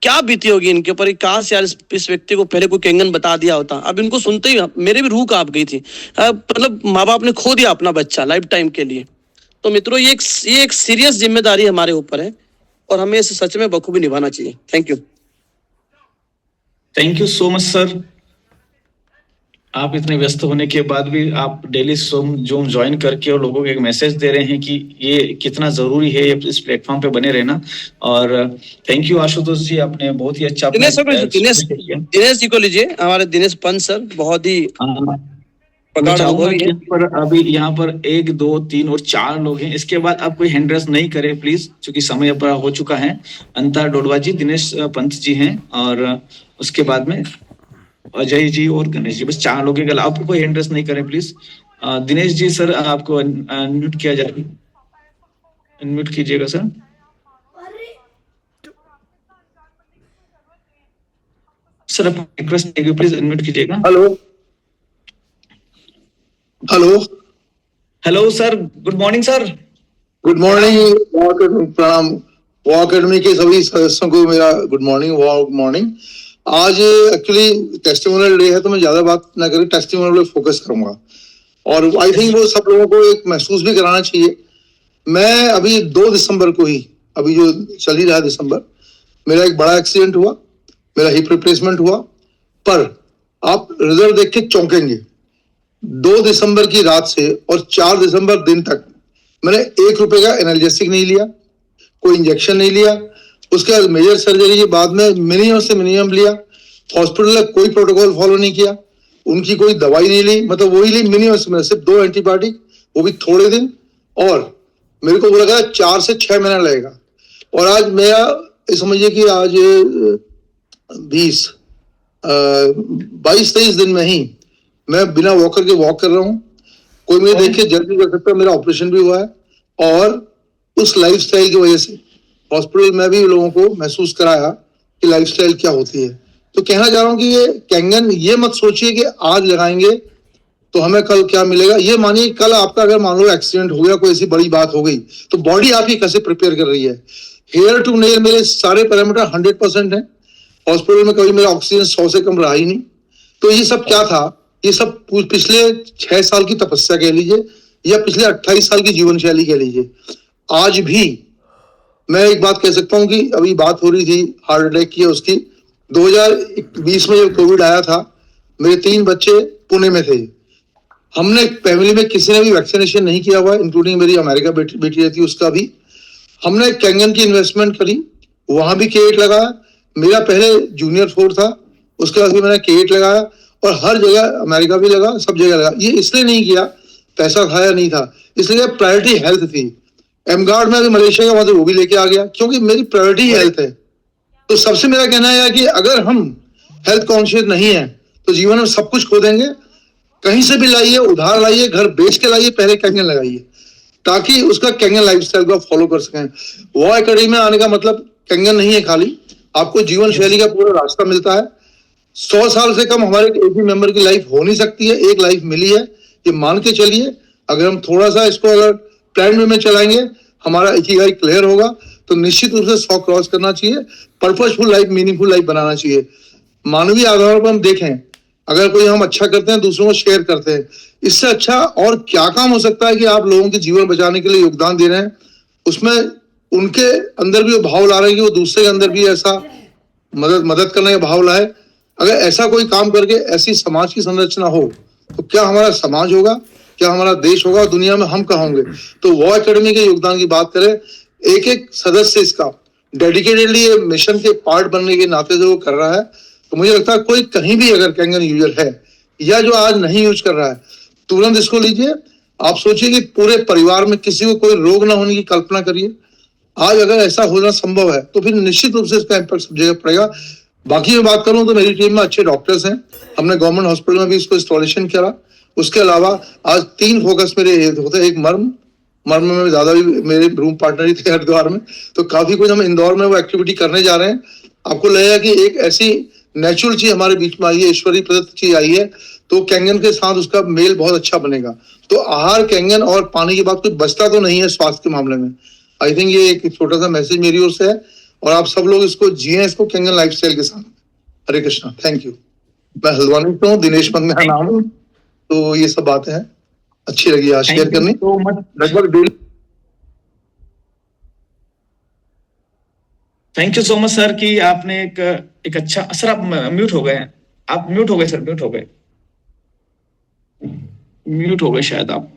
क्या बीती होगी इनके ऊपर, काश यार इस व्यक्ति को पहले कोई कैंगन बता दिया होता। अब इनको सुनते ही मेरे भी रूह कांप गई थी। मतलब माँ बाप ने खो दिया अपना बच्चा लाइफ टाइम के लिए। तो मित्रों, ये एक सीरियस जिम्मेदारी हमारे ऊपर है और हमें इसे सच में बखूबी निभाना चाहिए। Thank you so much sir. आप इतने व्यस्त होने के बाद भी आप डेली जूम ज्वाइन करके और लोगों को एक मैसेज दे रहे हैं कि ये कितना जरूरी है इस प्लेटफॉर्म पे बने रहना। और थैंक यू आशुतोष जी, आपने बहुत ही अच्छा दिनेश जी को लीजिए, हमारे दिनेश पंत सर बहुत ही पर अभी यहाँ पर 1, 2, 3 और 4 लोग हैं। इसके बाद आप कोई हैंड रेस नहीं करें प्लीज, क्योंकि समय पर हो चुका है। अंतर डोडवा जी, दिनेश पंत जी हैं और उसके बाद में अजय जी और गणेश जी, बस 4 लोगों के अलावा कोई हैंड रेस नहीं करें प्लीज। दिनेश जी सर आपको अनम्यूट किया जाए, अनम्यूट कीजिएगा सर। सर आप रिक्वेस्ट प्लीज अनम्यूट कीजिएगा। Hello hello hello sir, good morning sir. Good morning, प्रणाम। वॉ अकेडमी के सभी सदस्यों को मेरा गुड मॉर्निंग, वॉ मॉर्निंग। आज एक्चुअली टेस्टिमोनियल डे है तो मैं ज्यादा बात ना करूं, टेस्टिमोनियल पे फोकस करूंगा और आई थिंक वो सब लोगों को एक महसूस भी कराना चाहिए। मैं अभी 2 दिसंबर को ही, अभी जो चल ही रहा है दिसंबर, मेरा एक बड़ा एक्सीडेंट हुआ, मेरा हिप रिप्लेसमेंट हुआ, पर आप रिजल्ट देख के चौंकेंगे। 2 दिसंबर की रात से और 4 दिसंबर दिन तक मैंने 1 रुपए का एनाल्जेसिक नहीं लिया, कोई इंजेक्शन नहीं लिया। उसके बाद मेजर सर्जरी के बाद में मिनिमम से मिनिमम लिया, हॉस्पिटल में कोई प्रोटोकॉल फॉलो नहीं किया, उनकी कोई दवाई नहीं ली, मतलब वही ली मिनिमम से, सिर्फ 2 एंटीबायोटिक, वो भी थोड़े दिन, और मेरे को लगा 4 से 6 महीना लगेगा। और आज मेरा समझिए कि आज 22-23 दिन में ही मैं बिना वॉकर के वॉक कर रहा हूँ। कोई मुझे देख के जज नहीं कर सकता, मेरा ऑपरेशन भी हुआ है और उस लाइफस्टाइल की वजह से हॉस्पिटल में भी लोगों को महसूस कराया कि लाइफस्टाइल क्या होती है। तो कहना चाह रहा हूँ कि ये कैंगन, ये मत सोचिए कि आज लगाएंगे तो हमें कल क्या मिलेगा। ये मानिए कल आपका अगर मान लो एक्सीडेंट हो गया, कोई ऐसी बड़ी बात हो गई, तो बॉडी आपकी कैसे प्रिपेयर कर रही है। हेयर टू नेल मेरे सारे पैरामीटर 100% है। हॉस्पिटल में कभी मेरा ऑक्सीजन 100 से कम रहा ही नहीं। तो ये सब क्या था, ये सब पिछले 6 साल की तपस्या कह लीजिए या पिछले 28 साल की जीवन शैली कह लीजिए। आज भी मैं एक बात कह सकता हूँ कि अभी बात हो रही थी हार्ट अटैक की, उसकी 2020 में जब कोविड आया था, मेरे 3 बच्चे पुणे में थे। हमने फैमिली में किसी ने भी वैक्सीनेशन नहीं किया हुआ, इंक्लूडिंग मेरी अमेरिका बेटी रहती, उसका भी। हमने कैंगन की इन्वेस्टमेंट करी, वहां भी K8 लगाया। मेरा पहले जूनियर 4 था, उसके बाद भी मैंने K8 लगाया और हर जगह अमेरिका भी लगा, सब जगह लगा। ये इसलिए नहीं किया, पैसा खाया नहीं था, इसलिए प्रायोरिटी हेल्थ थी। एमगार्ड में अभी मलेशिया का मतलब वो भी लेके आ गया, क्योंकि मेरी प्रायोरिटी हेल्थ है। तो सबसे मेरा कहना है कि अगर हम हेल्थ कॉन्शियस नहीं है तो जीवन में सब कुछ खो देंगे। कहीं से भी लाइए, उधार लाइए, घर बेच के लाइए, पहले कैंगन लगाइए ताकि उसका कैंगन लाइफस्टाइल को फॉलो कर सकें। वॉ एकेडमी में आने का मतलब कैंगन नहीं है खाली, आपको जीवन शैली का पूरा रास्ता मिलता है। 100 साल से कम हमारे एक भी मेंबर की लाइफ हो नहीं सकती है, एक लाइफ मिली है, ये मान के चलिए। अगर हम थोड़ा सा इसको अगर प्लान वे में चलाएंगे, हमारा इकिगाई क्लियर होगा, तो निश्चित रूप से 100 क्रॉस करना चाहिए। पर्पसफुल लाइफ, मीनिंगफुल लाइफ बनाना चाहिए। मानवीय आधार पर हम देखें, अगर कोई हम अच्छा करते हैं, दूसरों को शेयर करते हैं, इससे अच्छा और क्या काम हो सकता है कि आप लोगों के जीवन बचाने के लिए योगदान दे रहे हैं। उसमें उनके अंदर भी वो भाव ला रहे हैं कि वो दूसरे के अंदर भी ऐसा मदद करने का भाव लाए। अगर ऐसा कोई काम करके ऐसी समाज की संरचना हो तो क्या हमारा समाज होगा, क्या हमारा देश होगा, दुनिया में हम कहाँ होंगे। तो वॉ एकेडमी के योगदान की बात करें, एक एक सदस्य इसका डेडिकेटेडली मिशन के पार्ट बनने के नाते से वो कर रहा है। तो मुझे लगता है कोई कहीं भी अगर कैंगन यूजर है या जो आज नहीं यूज कर रहा है, तुरंत इसको लीजिए। आप सोचिए कि पूरे परिवार में किसी को कोई रोग ना होने की कल्पना करिए। आज अगर ऐसा होना संभव है तो फिर निश्चित रूप से इसका इम्पैक्ट सब जगह पड़ेगा। बाकी मैं बात करूं तो मेरी टीम में अच्छे डॉक्टर्स हैं, हमने गवर्नमेंट हॉस्पिटल में भी इसको इंस्टॉलेशन करा। उसके अलावा आज 3 फोकस मेरे होते हैं, एक मर्म में ज्यादा भी मेरे रूम पार्टनर ही थे हरिद्वार में, तो काफी कुछ हम इंदौर में वो एक्टिविटी करने जा रहे हैं। आपको लगेगा कि एक ऐसी नेचुरल चीज हमारे बीच में आई है, ईश्वरीय प्रदत्त चीज आई है, तो कैंगन के साथ उसका मेल बहुत अच्छा बनेगा। तो आहार, कैंगन और पानी की बात कोई बचता तो नहीं है स्वास्थ्य के मामले में। आई थिंक ये एक छोटा सा मैसेज मेरी ओर से है और आप सब लोग इसको जिए, इसको कैंगन लाइफस्टाइल के साथ। हरे कृष्णा, थैंक यू। मैं हल्द्वानी से हूँ, दिनेश मंग मेरा नाम है। तो ये सब बातें हैं, अच्छी लगी आज शेयर करनी। लगभग daily. Thank you so much sir कि आपने एक अच्छा सर, आप म्यूट हो गए हैं, आप म्यूट हो गए सर, म्यूट हो गए शायद आप।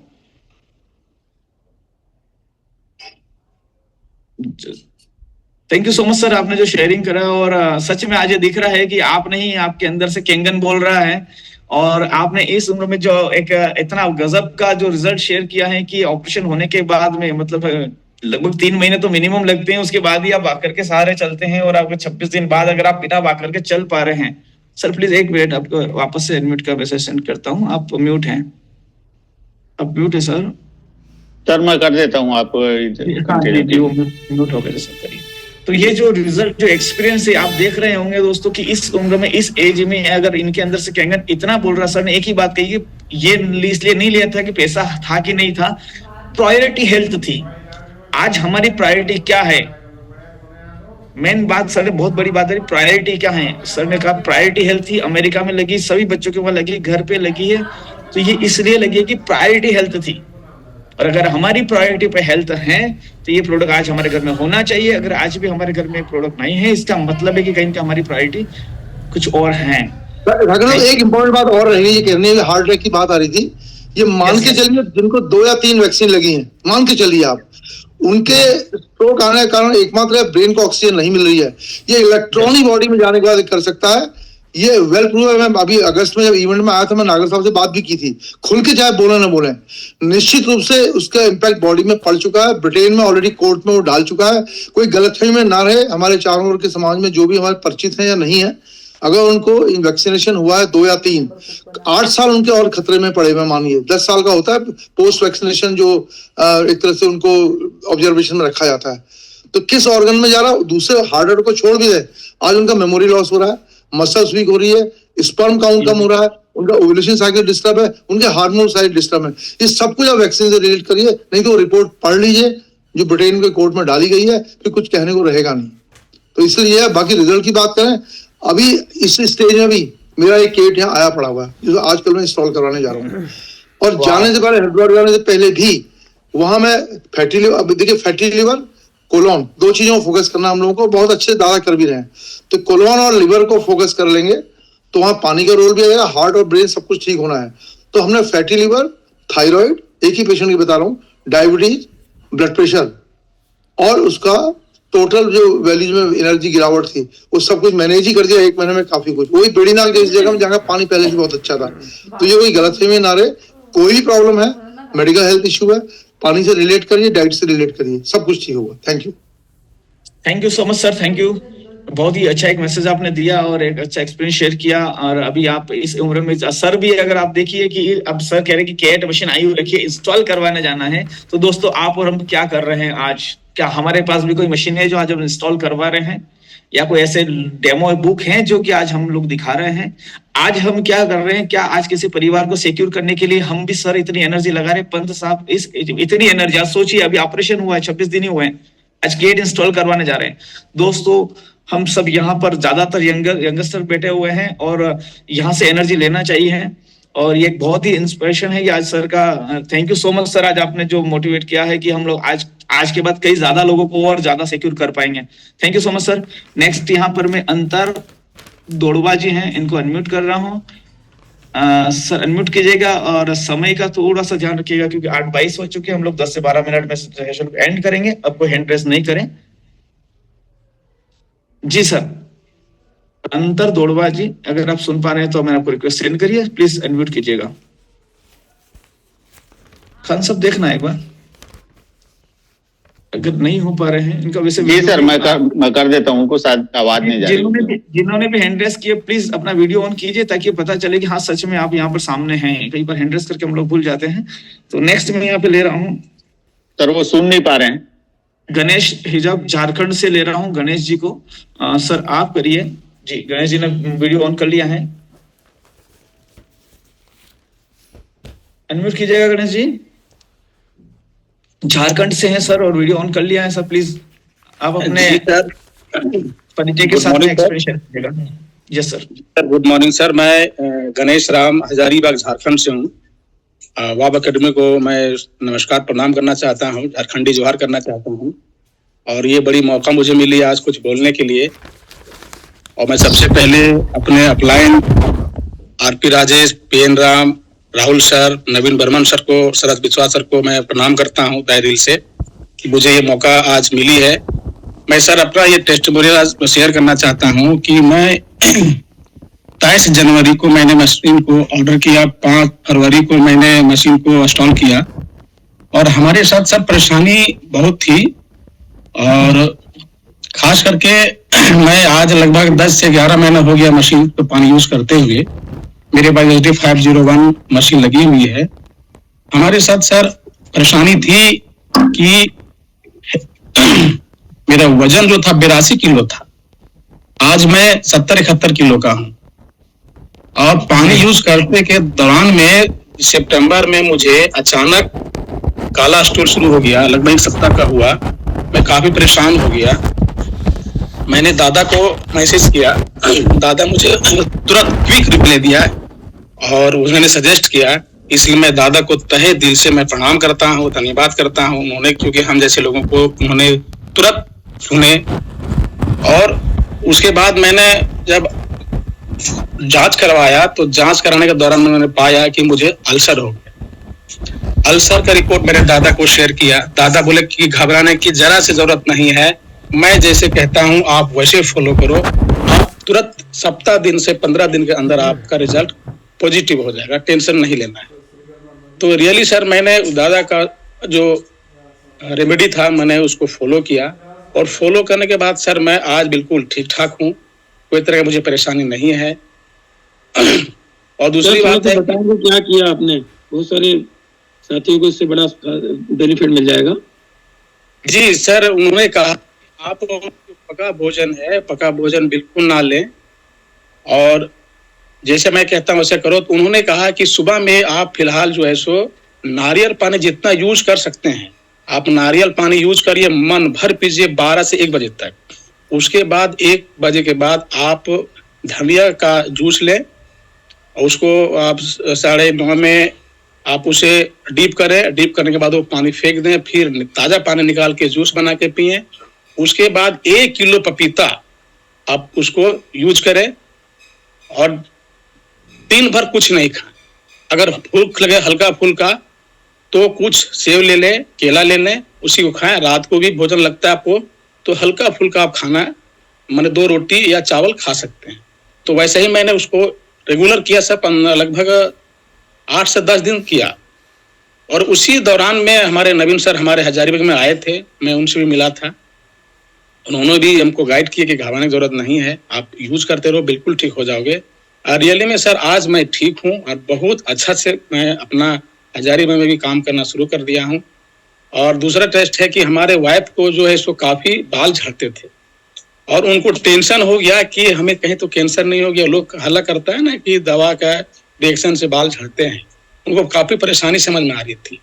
Thank you so much sir, आपने जो शेयरिंग करा और सच में आज ये दिख रहा है कि आप नहीं, आपके अंदर से कैंगन बोल रहा है। और आपने इस उम्र में जो एक इतना गजब का जो रिजल्ट शेयर किया है कि ऑपरेशन होने के बाद में मतलब लगभग 3 महीने तो मिनिमम लगते हैं, उसके बाद ही आप वाकर के सहारे चलते हैं, और आपको 26 दिन बाद अगर आप बिना वाकर के चल पा रहे हैं। सर प्लीज एक मिनट, आपको वापस से एडमिट का मैसेज सेंड करता हूँ। आप म्यूट हैं, आप म्यूट है सर। सर मैं कर देता हूँ, आप म्यूट हो गए सर, करिए। तो ये जो रिजल्ट, जो एक्सपीरियंस है, आप देख रहे होंगे दोस्तों कि इस उम्र में, इस एज में अगर इनके अंदर से कैंगन इतना बोल रहा। सर ने एक ही बात कही कि ये इसलिए नहीं लिया था कि पैसा था कि नहीं था, प्रायोरिटी हेल्थ थी। आज हमारी प्रायोरिटी क्या है? मेन बात सर ने बहुत बड़ी बात है, प्रायोरिटी क्या है? सर ने कहा प्रायोरिटी हेल्थ थी, अमेरिका में लगी, सभी बच्चों के वहां लगी, घर पे लगी है। तो ये इसलिए लगी है कि प्रायोरिटी हेल्थ थी, और अगर हमारी प्रायोरिटी पे हेल्थ है तो ये प्रोडक्ट आज हमारे घर में होना चाहिए। अगर आज भी हमारे घर में प्रोडक्ट नहीं है, इसका मतलब है कि कहीं हमारी प्रायोरिटी कुछ और है। एक इम्पोर्टेंट बात और रही, ये कहने में हार्ट अटैक की बात आ रही थी। ये मान के चलिए जिनको 2 या 3 वैक्सीन लगी हैं, मान के चलिए आप, उनके स्ट्रोक आने के कारण एकमात्र ब्रेन को ऑक्सीजन नहीं मिल रही है। ये इलेक्ट्रॉनिक बॉडी में जाने के बाद कर सकता है, ये वेल प्रूव है। मैं अभी अगस्त में जब इवेंट में आया था, मैं नागर साहब से बात भी की थी, खुल के चाहे बोले ना बोले, निश्चित रूप से उसका इम्पैक्ट बॉडी में पड़ चुका है। ब्रिटेन में ऑलरेडी कोर्ट में वो डाल चुका है। कोई गलतफहमी में ना रहे, हमारे चारों ओर के समाज में जो भी हमारे परिचित हैं या नहीं है, अगर उनको वैक्सीनेशन हुआ है 2 या 3, 8 साल उनके और खतरे में पड़े हुए। मानिए 10 साल का होता है पोस्ट वैक्सीनेशन, जो एक तरह से उनको ऑब्जर्वेशन में रखा जाता है। तो किस ऑर्गन में जा रहा है? दूसरे हार्ट को छोड़ भी दे, आज उनका मेमोरी लॉस हो रहा है, मसल्स वीक हो रही है, स्पर्म काउंट कम हो रहा है, उनका ओव्यूलेशन साइकिल डिस्टर्ब है, उनके हार्मोन साइकिल डिस्टर्ब है। ये सब कुछ आप वैक्सीन से रिलेट करिए, नहीं तो रिपोर्ट पढ़ लीजिए जो ब्रिटेन के कोर्ट में डाली गई है, फिर कुछ कहने को रहेगा नहीं। तो इसलिए बाकी रिजल्ट की बात करें, अभी इस स्टेज में भी मेरा एक किट यहाँ आया पड़ा हुआ है, जो आजकल मैं इंस्टॉल करवाने जा रहा हूँ। और जाने से पहले, हेडक्वार्टर जाने से पहले भी वहां मैं फैटी लिवर, अब देखिए फैटी लिवर, कोलोन, 2 चीजों को फोकस करना हम लोगों को बहुत अच्छे दादा कर भी रहे हैं। तो कोलोन और लिवर को फोकस कर लेंगे तो वहां पानी का रोल भी आएगा, हार्ट और ब्रेन सब कुछ ठीक होना है। तो हमने फैटी लिवर, थायराइड, एक ही पेशेंट की बता रहा हूँ, डायबिटीज, ब्लड प्रेशर और उसका टोटल जो वैल्यूज में एनर्जी गिरावट थी, वो सब कुछ मैनेज ही कर दिया 1 महीने में, काफी कुछ। वही बेड़ीनाग जैसी जगह में जहाँ पानी पहले से बहुत अच्छा था। तो ये कोई गलतफहमी ना रहे, कोई भी प्रॉब्लम है, मेडिकल हेल्थ इश्यू है, पानी से रिलेट करिए, डाइट से रिलेट करिए, सब कुछ ठीक होगा। Thank you so much sir, thank you. बहुत ही अच्छा एक मैसेज आपने दिया और एक अच्छा एक्सपीरियंस शेयर किया। और अभी आप इस उम्र में, सर भी अगर आप देखिए कि अब सर कह रहे हैं कि केट मशीन आई हुई रखिए, इंस्टॉल करवाने जाना है। तो दोस्तों आप और हम क्या कर रहे हैं आज? क्या हमारे पास भी कोई मशीन है जो आज हम इंस्टॉल करवा रहे हैं, या कोई ऐसे डेमो बुक हैं जो कि आज हम लोग दिखा रहे हैं? आज हम क्या कर रहे हैं? क्या आज किसी परिवार को सिक्योर करने के लिए हम भी सर इतनी एनर्जी लगा रहे हैं? पंत साहब इस इतनी एनर्जी, आप सोचिए अभी ऑपरेशन हुआ है, 26 दिन ही हुए हैं, आज गेट इंस्टॉल करवाने जा रहे हैं। दोस्तों हम सब यहाँ पर ज्यादातर यंगस्टर बैठे हुए हैं और यहाँ से एनर्जी लेना चाहिए, और ये बहुत ही इंस्पिरेशन है ये आज सर का। Thank you so much sir, आज आपने जो मोटिवेट किया है कि हम लोग आज के बाद कई ज्यादा लोगों को और ज्यादा सिक्योर कर पाएंगे। Thank you so much sir. Next यहाँ पर मैं अंतर दौड़वा जी हैं, इनको अनम्यूट कर रहा हूँ। सर अनम्यूट कीजिएगा और समय का थोड़ा सा ध्यान रखिएगा क्योंकि 8:22 हो चुके हैं, हम लोग 10 से 12 मिनट में सेशन को एंड करेंगे। अब कोई हैंड रेस नहीं करें। जी सर, अंतर दौड़वा जी, अगर आप सुन पा रहे हैं तो मैंने आपको रिक्वेस्ट सेंड करिए, प्लीज अनम्यूट कीजिएगा। खान साहब देखना एक बार, अगर नहीं हो पा रहे हैं इनका वैसे। जी सर, मैं कर देता हूँ, को शायद आवाज नहीं जा रही। जिन्होंने भी हैंड रेस किए प्लीज अपना वीडियो ऑन कीजिए ताकि पता चले कि हाँ सच में आप यहाँ पर सामने हैं। कई बार हैंड रेस करके हम लोग भूल जाते हैं। तो नेक्स्ट मैं यहाँ पे ले रहा हूँ, सर वो सुन नहीं पा रहे हैं, गणेश हिजाब झारखंड से ले रहा हूँ गणेश जी को। सर आप करिए जी। गणेश जी ने वीडियो ऑन कर लिया है, अनम्यूट कीजिएगा गणेश जी। झारखंड से हैं सर और वीडियो ऑन कर लिया है सर, प्लीज आप अपने परिचय के साथ एक्सप्रेशन दीजिएगा। Yes sir. Sir good morning sir, मैं गणेश राम हजारीबाग झारखंड से हूँ। वाब अकेडमी को मैं नमस्कार प्रणाम करना चाहता हूँ, झारखंडी जोहार करना चाहता हूँ। और ये बड़ी मौका मुझे मिली आज कुछ बोलने के लिए। और मैं सबसे पहले अपने upline RP Rajesh, PN Ram, Rahul sir, Naveen Barman sir को, शरद विश्वास सर को मैं प्रणाम करता हूँ तहे दिल से कि मुझे ये मौका आज मिली है। मैं सर अपना ये टेस्टिमोनियल आज शेयर करना चाहता हूँ कि मैं 23 जनवरी को मैंने मशीन को ऑर्डर किया, 5 फरवरी को मैंने मशीन को इंस्टॉल किया और हमारे साथ सब परेशानी बहुत थी। और खास करके मैं आज लगभग 10 से 11 महीना हो गया मशीन पे पानी यूज करते हुए। मेरे पास HD501 मशीन लगी हुई है। हमारे साथ सर परेशानी थी कि मेरा वजन जो था 82 किलो था, आज मैं 70-71 किलो का हूँ। और पानी यूज करने के दौरान में सितंबर में मुझे अचानक काला स्टोर शुरू हो गया, लगभग 1 सप्ताह का हुआ। मैं काफी परेशान हो गया। मैंने दादा को मैसेज किया, दादा मुझे तुरंत क्विक रिप्लाई दिया और उन्होंने सजेस्ट किया। इसलिए मैं दादा को तहे दिल से मैं प्रणाम करता हूँ, धन्यवाद करता हूँ उन्होंने, क्योंकि हम जैसे लोगों को उन्होंने तुरंत सुने। और उसके बाद मैंने जब जांच करवाया तो जांच कराने के दौरान मैंने पाया कि मुझे अल्सर हो गया। अल्सर का रिपोर्ट मेरे दादा को शेयर किया। दादा बोले कि घबराने की जरा से जरूरत नहीं है, मैं जैसे कहता हूं आप वैसे फॉलो करो, आप तुरंत सप्ताह दिन से 15 दिन के अंदर आपका रिजल्ट पॉजिटिव हो जाएगा, टेंशन नहीं लेना है। तो रियली सर मैंने दादा का जो रेमेडी था मैंने उसको फॉलो किया और फॉलो करने के बाद सर मैं आज बिल्कुल ठीक ठाक हूँ, कोई तरह की मुझे परेशानी नहीं है। और दूसरी बात है, बताएंगे क्या किया आपने? बहुत सारे साथियों को इससे बड़ा बेनिफिट मिल जाएगा। जी सर, उन्होंने कहा आप पका भोजन है, पका भोजन बिल्कुल ना लें और जैसे मैं कहता हूँ वैसे करो। तो उन्होंने कहा कि सुबह में आप फिलहाल जो है सो नारियल पानी जितना यूज कर सकते हैं आप नारियल पानी यूज करिए, मन भर पीजिए 12 से 1 बजे तक। उसके बाद 1 बजे के बाद आप धनिया का जूस लें और उसको आप 9:30 में आप उसे डीप करें। डीप करने के बाद वो पानी फेंक दें, फिर ताजा पानी निकाल के जूस बना के पिए। उसके बाद 1 किलो पपीता आप उसको यूज करें और दिन भर कुछ नहीं खाएं। अगर भूख लगे हल्का फुल्का तो कुछ सेव ले लें, केला ले लें, उसी को खाएं। रात को भी भोजन लगता है आपको तो हल्का फुल्का आप खाना, मैंने 2 रोटी या चावल खा सकते हैं। तो वैसे ही मैंने उसको रेगुलर किया सब लगभग 8 से 10 दिन किया। और उसी दौरान में हमारे नवीन सर हमारे हजारीबाग में आए थे, मैं उनसे भी मिला था। उन्होंने भी हमको गाइड किया कि घबराने की जरूरत नहीं है, आप यूज करते रहो, बिल्कुल ठीक हो जाओगे। रियली में सर आज मैं ठीक हूँ और बहुत अच्छा से मैं अपना हजारीबाग में भी काम करना शुरू कर दिया हूँ। और दूसरा टेस्ट है कि हमारे वाइफ को जो है सो काफी बाल झड़ते थे और उनको टेंशन हो गया कि हमें कहीं तो कैंसर नहीं हो गया। लोग हल्ला करता है ना कि दवा का रिएक्शन से बाल झड़ते हैं, उनको काफी परेशानी समझ में आ रही थी।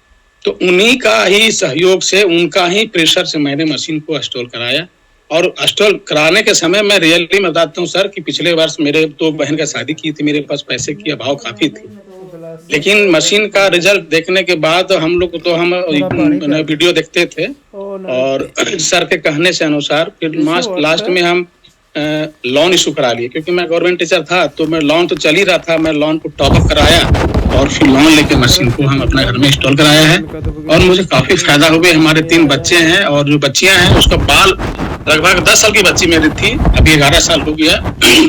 तो उन्हीं का ही सहयोग से, उनका ही प्रेशर से मैंने मशीन को इंस्टॉल कराया। और इंस्टॉल कराने के समय मैं रियली में बताता हूँ सर कि पिछले वर्ष मेरे 2 बहन का शादी की थी, मेरे पास पैसे की अभाव काफी थी, लेकिन मशीन का रिजल्ट देखने के बाद हम लोग तो हम वीडियो देखते थे और सर के कहने से अनुसार फिर लास्ट में हम लोन इशू करा लिए, क्योंकि मैं गवर्नमेंट टीचर था तो मैं लोन तो चल ही रहा था, मैं लोन को टॉप अप कराया और फिर लोन लेके मशीन को हम अपने घर में इंस्टॉल कराया है और मुझे काफी फायदा हो गया। हमारे 3 बच्चे हैं और जो बच्चियां हैं उसका बाल लगभग 10 साल की बच्ची मेरी थी, अभी 11 साल हो गया।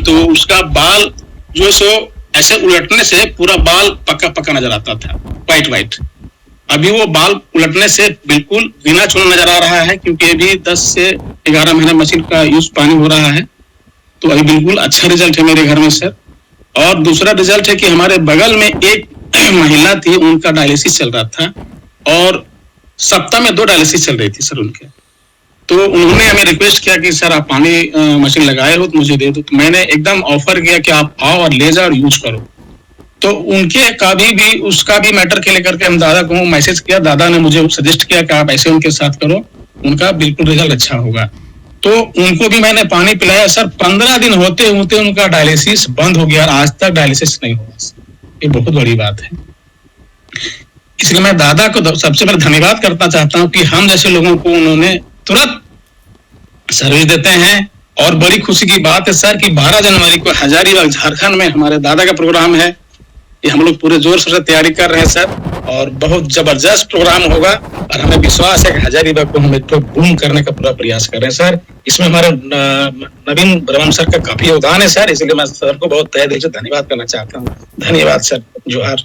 तो उसका बाल जो सो ऐसे उलटने से पूरा बाल पक्का पक्का नजर आता था, व्हाइट व्हाइट। अभी वो बाल उलटने से बिल्कुल बिना चुना नजर आ रहा है, क्योंकि अभी 10 से 11 महीना मशीन का यूज पानी हो रहा है। तो अभी बिल्कुल अच्छा रिजल्ट है मेरे घर में सर। और दूसरा रिजल्ट है कि हमारे बगल में एक महिला थी, उनका डायलिसिस चल रहा था और सप्ताह में 2 डायलिसिस चल रही थी सर उनके। तो उन्होंने हमें रिक्वेस्ट किया कि सर आप पानी मशीन लगाए हो तो मुझे दे दो। तो मैंने एकदम ऑफर किया कि आप आओ और ले जाओ और यूज करो। तो उनके का भी उसका भी मैटर के लेकर के हम दादा को मैसेज किया। दादा ने मुझे सजेस्ट किया कि आप ऐसे उनके साथ करो, उनका बिल्कुल रिजल्ट अच्छा होगा। तो उनको भी मैंने पानी पिलाया सर। 15 दिन होते होते उनका डायलिसिस बंद हो गया और आज तक डायलिसिस नहीं हुआ। ये बहुत बड़ी बात है। इसलिए मैं दादा को सबसे पहले धन्यवाद करना चाहता हूँ कि हम जैसे लोगों को उन्होंने तुरंत सर्विस देते हैं। और बड़ी खुशी की बात है सर कि 12 जनवरी को हजारीबाग झारखंड में हमारे दादा का प्रोग्राम है। ये हम लोग पूरे जोर शोर से तैयारी कर रहे हैं सर और बहुत जबरदस्त प्रोग्राम होगा और हमें विश्वास है कि हजारीबाग को हम एक बूम करने का पूरा प्रयास कर रहे हैं सर। इसमें हमारे नवीन ब्रह्म सर का काफी योगदान है सर, इसलिए मैं सर को बहुत तहे दिल से धन्यवाद करना चाहता हूँ। धन्यवाद सर, जोहार।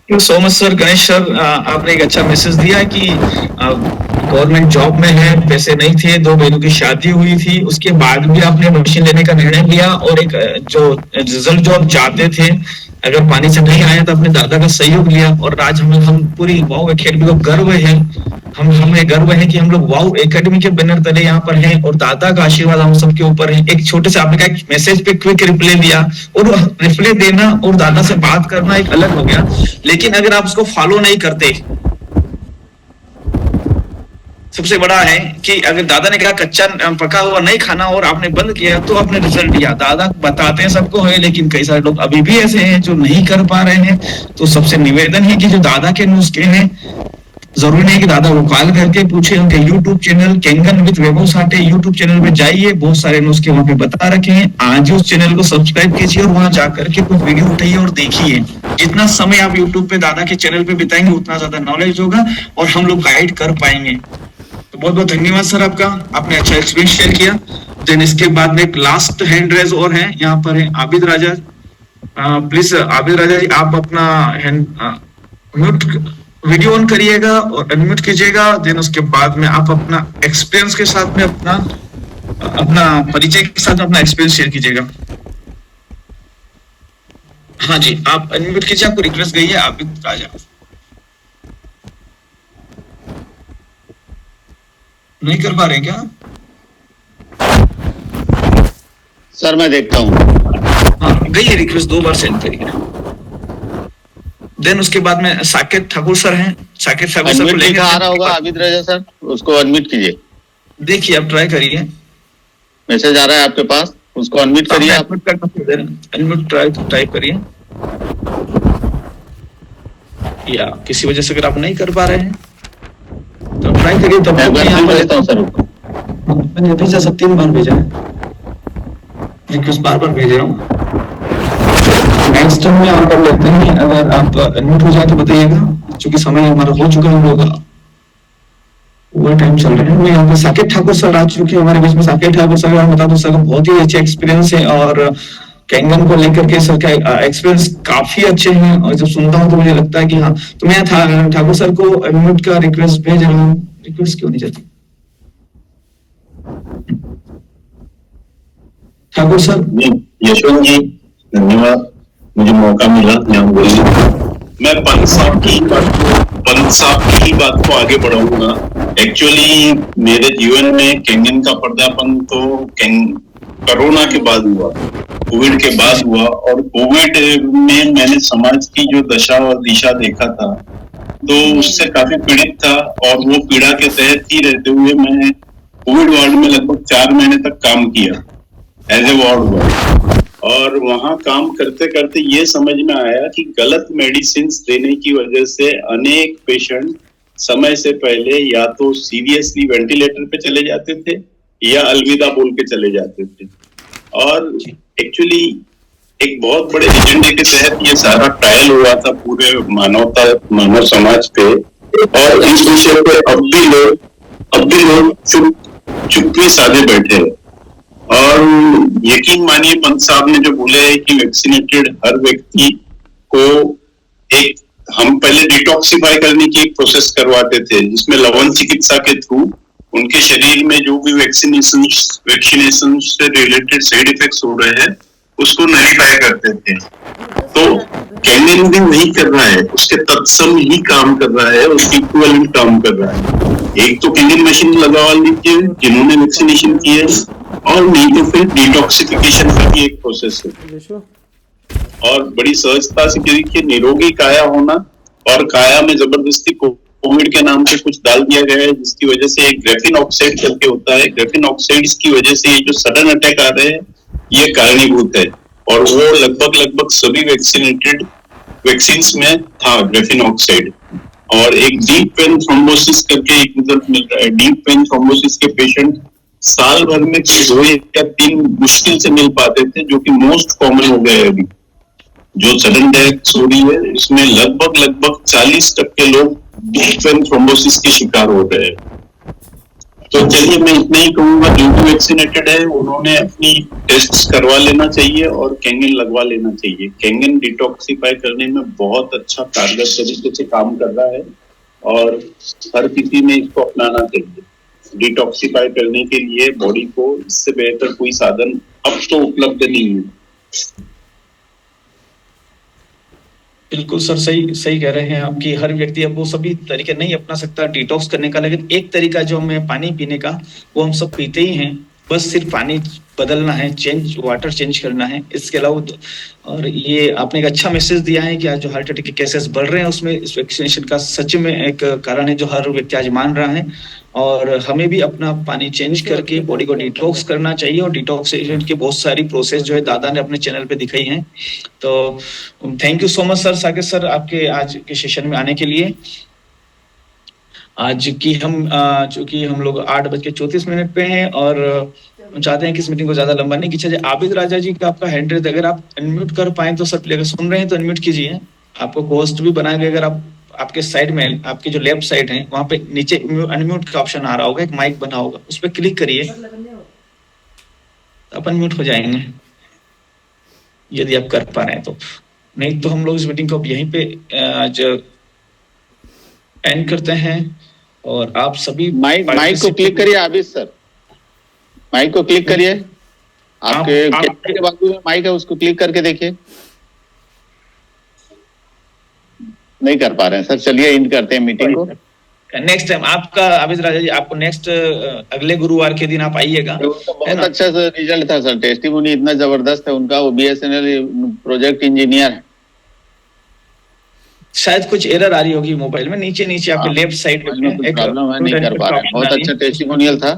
You so much sir. Ganesh sir, आपने एक अच्छा मैसेज दिया कि गवर्नमेंट जॉब में है, पैसे नहीं थे, 2 बहनों की शादी हुई थी, उसके बाद भी आपने मशीन लेने का निर्णय लिया और एक जो रिजल्ट जो आप चाहते थे अगर पानी से नहीं आया तो अपने दादा का सहयोग लिया और आज हम पूरी वाव एकेडमी को गर्व है, हमें गर्व है कि हम लोग वाव एकेडमी के बैनर तले यहाँ पर हैं और दादा का आशीर्वाद हम सबके ऊपर है। एक छोटे से आपने कहा मैसेज पे क्विक रिप्लाई दिया और रिप्लाई देना और दादा से बात करना एक अलग हो गया, लेकिन अगर आप उसको फॉलो नहीं करते, सबसे बड़ा है कि अगर दादा ने कहा कच्चा पका हुआ नहीं खाना और आपने बंद किया तो आपने रिजल्ट दिया। दादा बताते हैं सबको है, लेकिन कई सारे लोग अभी भी ऐसे हैं जो नहीं कर पा रहे हैं। तो सबसे निवेदन है कि जो दादा के नुस्खे हैं, जरूरी नहीं कि दादा को कॉल करके पूछे, उनके YouTube channel Kangen with Vaibhav Sathe YouTube channel पे जाइए, बहुत सारे नुस्खे वहां पे बता रखे हैं। आज उस चैनल को सब्सक्राइब कीजिए और वहां जाकर के कुछ वीडियो उठाइए और देखिए। जितना समय आप YouTube पे दादा के चैनल पे बिताएंगे उतना ज्यादा नॉलेज होगा और हम लोग गाइड कर पाएंगे। तो बहुत बहुत धन्यवाद सर आपका, आपने अच्छा एक्सपीरियंस शेयर किया। देन इसके बाद में एक लास्ट हैंड रेज और है, यहाँ पर है आबिद राजा। प्लीज आबिद राजा जी, आप अपना हैंड म्यूट वीडियो ऑन करिएगा और अनम्यूट कीजिएगा। देन उसके बाद में आप अपना एक्सपीरियंस के साथ में अपना परिचय के साथ अपना एक्सपीरियंस शेयर कीजिएगा। हाँ जी, आप अनम्यूट कीजिए, आपको रिक्वेस्ट गई है आबिद राजा। नहीं कर पा रहे क्या सर? मैं देखता हूँ। हाँ, गई है रिक्वेस्ट, 2 बार सेंड करिए। देन उसके बाद में साकेत ठाकुर सर हैं, साकेत ठाकुर सर को लेकर आ रहा होगा आबिद राजा सर, उसको अनम्यूट कीजिए। देखिए आप ट्राई करिए, मैसेज आ रहा है आपके पास, उसको अनम्यूट करिए। आप अनम्यूट टाइप करिए, या किसी वजह से अगर आप नहीं कर पा रहे हैं तो ट्राई करिए। तब मैंने भेजा 3 बार भेजा है, रिक्वेस्ट बार भेज रहा हूँ। नेक्स्ट टाइम में आप कर लेते हैं, अगर आप अनम्यूट हो जाए तो बताइएगा, क्योंकि समय हमारा हो चुका है, हम लोग ओवर टाइम चल रहे हैं। मैं यहाँ पे साकेत ठाकुर सर आ चुके हैं हमारे बीच में। साकेत ठाकुर सर मैं बता दूं सर का बहुत ही अच्छे एक्सपीरियंस है और कैंगन को लेकर के सर का एक्सपीरियंस काफी अच्छे हैं और जब सुनता हूँ तो मुझे लगता है कि हाँ। तो मैं ठाकुर सर को अनम्यूट का रिक्वेस्ट भेज रहा हूँ। रिक्वेस्ट क्यों नहीं जाती ठाकुर सर? यशवंत जी धन्यवाद, मुझे मौका मिला यहाँ बोलने। मैं पंत साहब की बात को आगे बढ़ाऊंगा। एक्चुअली मेरे जीवन में कैंगन का पर्दापण तो कोरोना के बाद हुआ, कोविड के बाद हुआ। और कोविड में मैंने समाज की जो दशा और दिशा देखा था तो उससे काफी पीड़ित था और वो पीड़ा के तहत ही रहते हुए मैं कोविड वार्ड में लगभग 4 महीने तक काम किया एज ए वार्ड बॉय। और वहां काम करते करते ये समझ में आया कि गलत मेडिसिन देने की वजह से अनेक पेशेंट समय से पहले या तो सीरियसली वेंटिलेटर पे चले जाते थे या अलविदा बोल के चले जाते थे। और एक्चुअली एक बहुत बड़े एजेंडे के तहत ये सारा ट्रायल हुआ था पूरे मानव समाज पे, और इस विषय पे अब भी लोग चुप्पी साधे बैठे हैं। और यकीन मानिए पंत साहब ने जो बोले है कि वैक्सीनेटेड हर व्यक्ति को हम पहले डिटॉक्सिफाई करने की एक प्रोसेस करवाते थे, जिसमें लवण चिकित्सा के थ्रू उनके शरीर में जो भी वैक्सीनेशन से रिलेटेड साइड इफेक्ट्स हो रहे हैं उसको नलिफाई करते थे। तो कैंगन भी वही कर रहा है, उसके तत्सम ही काम कर रहा है, उसकी इक्विवेलेंट काम कर रहा है। एक तो कैंगन मशीन लगवा लीजिए जिन्होंने वैक्सीनेशन की है, और नहीं तो फिर डिटॉक्सिफिकेशन का भी एक प्रोसेस है। और बड़ी सहजता से देखिए निरोगी काया होना, और काया में जबरदस्ती कोविड के नाम पे कुछ डाल दिया गया है जिसकी वजह से एक ग्रेफिन ऑक्साइड करके होता है, ग्रेफिन ऑक्साइड्स की वजह से ये जो सडन अटैक आ रहे हैं ये कारणीभूत है। और वो लगभग सभी वैक्सीनेटेड वैक्सीन्स में था ग्रेफिन ऑक्साइड। और एक डीप वेन थ्रोम्बोसिस करके एक रिजल्ट मिल रहा है। डीप वेन थ्रोम्बोसिस के पेशेंट साल भर में 2 या 3 मुश्किल से मिल पाते थे, जो कि मोस्ट कॉमन हो गया है अभी। जो सडन डेथ हो रही है इसमें लगभग 40% लोग डीप वेन थ्रोम्बोसिस के शिकार हो रहे हैं। तो चलिए मैं इतना ही कहूंगा, जो भी वैक्सीनेटेड है उन्होंने अपनी टेस्ट करवा लेना चाहिए और कैंगन लगवा लेना चाहिए। कैंगन डिटॉक्सिफाई करने में बहुत अच्छा कारगर तरीके से काम कर रहा है और हर किसी में इसको अपनाना चाहिए। डिटॉक्सिफाई करने के लिए बॉडी को इससे बेहतर कोई साधन अब तो उपलब्ध नहीं है। बिल्कुल सर, सही सही कह रहे हैं आप कि हर व्यक्ति अब वो सभी तरीके नहीं अपना सकता डिटॉक्स करने का, लेकिन एक तरीका जो हमें पानी पीने का वो हम सब पीते ही हैं, बस सिर्फ पानी बदलना है, वाटर चेंज करना है, इसके अलावा। और ये आपने एक अच्छा मैसेज दिया है कि आज जो हार्ट अटैक के केसेस बढ़ रहे हैं उसमें इस वैक्सीनेशन का सच में एक कारण है जो हर व्यक्ति आज मान रहा है। और हमें भी अपना पानी चेंज करके बॉडी को डिटॉक्स करना चाहिए, और डिटॉक्सिफिकेशन की बहुत सारी प्रोसेस जो है दादा ने अपने चैनल पे दिखाई है। तो thank you so much sir, Saket sir, आपके आज के सेशन में आने के लिए। आज की हम चूंकि हम लोग 8:34 पे हैं और हम चाहते हैं कि इस मीटिंग को ज्यादा लंबा नहीं खींचा जाए। आबिद राजा जी का आपका हैंड रेज, अगर आप अनम्यूट कर पाए तो सर प्लीज, अगर सुन रहे हैं तो अनम्यूट कीजिए। आपको होस्ट भी बनाएंगे, अगर आप आपके साइड में, आपके जो लेफ्ट साइड है वहां पे नीचे अनम्यूट का ऑप्शन आ रहा होगा, एक माइक बना होगा, उस पर क्लिक करिए, आप अनम्यूट हो जाएंगे यदि आप कर पा रहे हैं तो। नहीं तो हम लोग इस मीटिंग को अब यहीं पे आज एंड करते हैं। और आप सभी माइक को क्लिक करिए आबिद सर, माइक को क्लिक करिए, आपके बाजू में माइक है, उसको क्लिक करके देखिए। नहीं कर पा रहे हैं सर, चलिए एंड करते हैं मीटिंग को। नेक्स्ट टाइम आपका आबिद राजा जी, आपको नेक्स्ट अगले गुरुवार के दिन आप आइएगा। बहुत अच्छा रिजल्ट था सर, टेस्टिमोनी इतना जबरदस्त है उनका, वो BSNL प्रोजेक्ट इंजीनियर है। शायद कुछ एरर आ रही होगी मोबाइल में, नीचे नीचे आपके लेफ्ट साइड में एक प्रॉब्लम है, नहीं कर पा रहे हैं। बहुत अच्छा टेस्टिमोनियल था।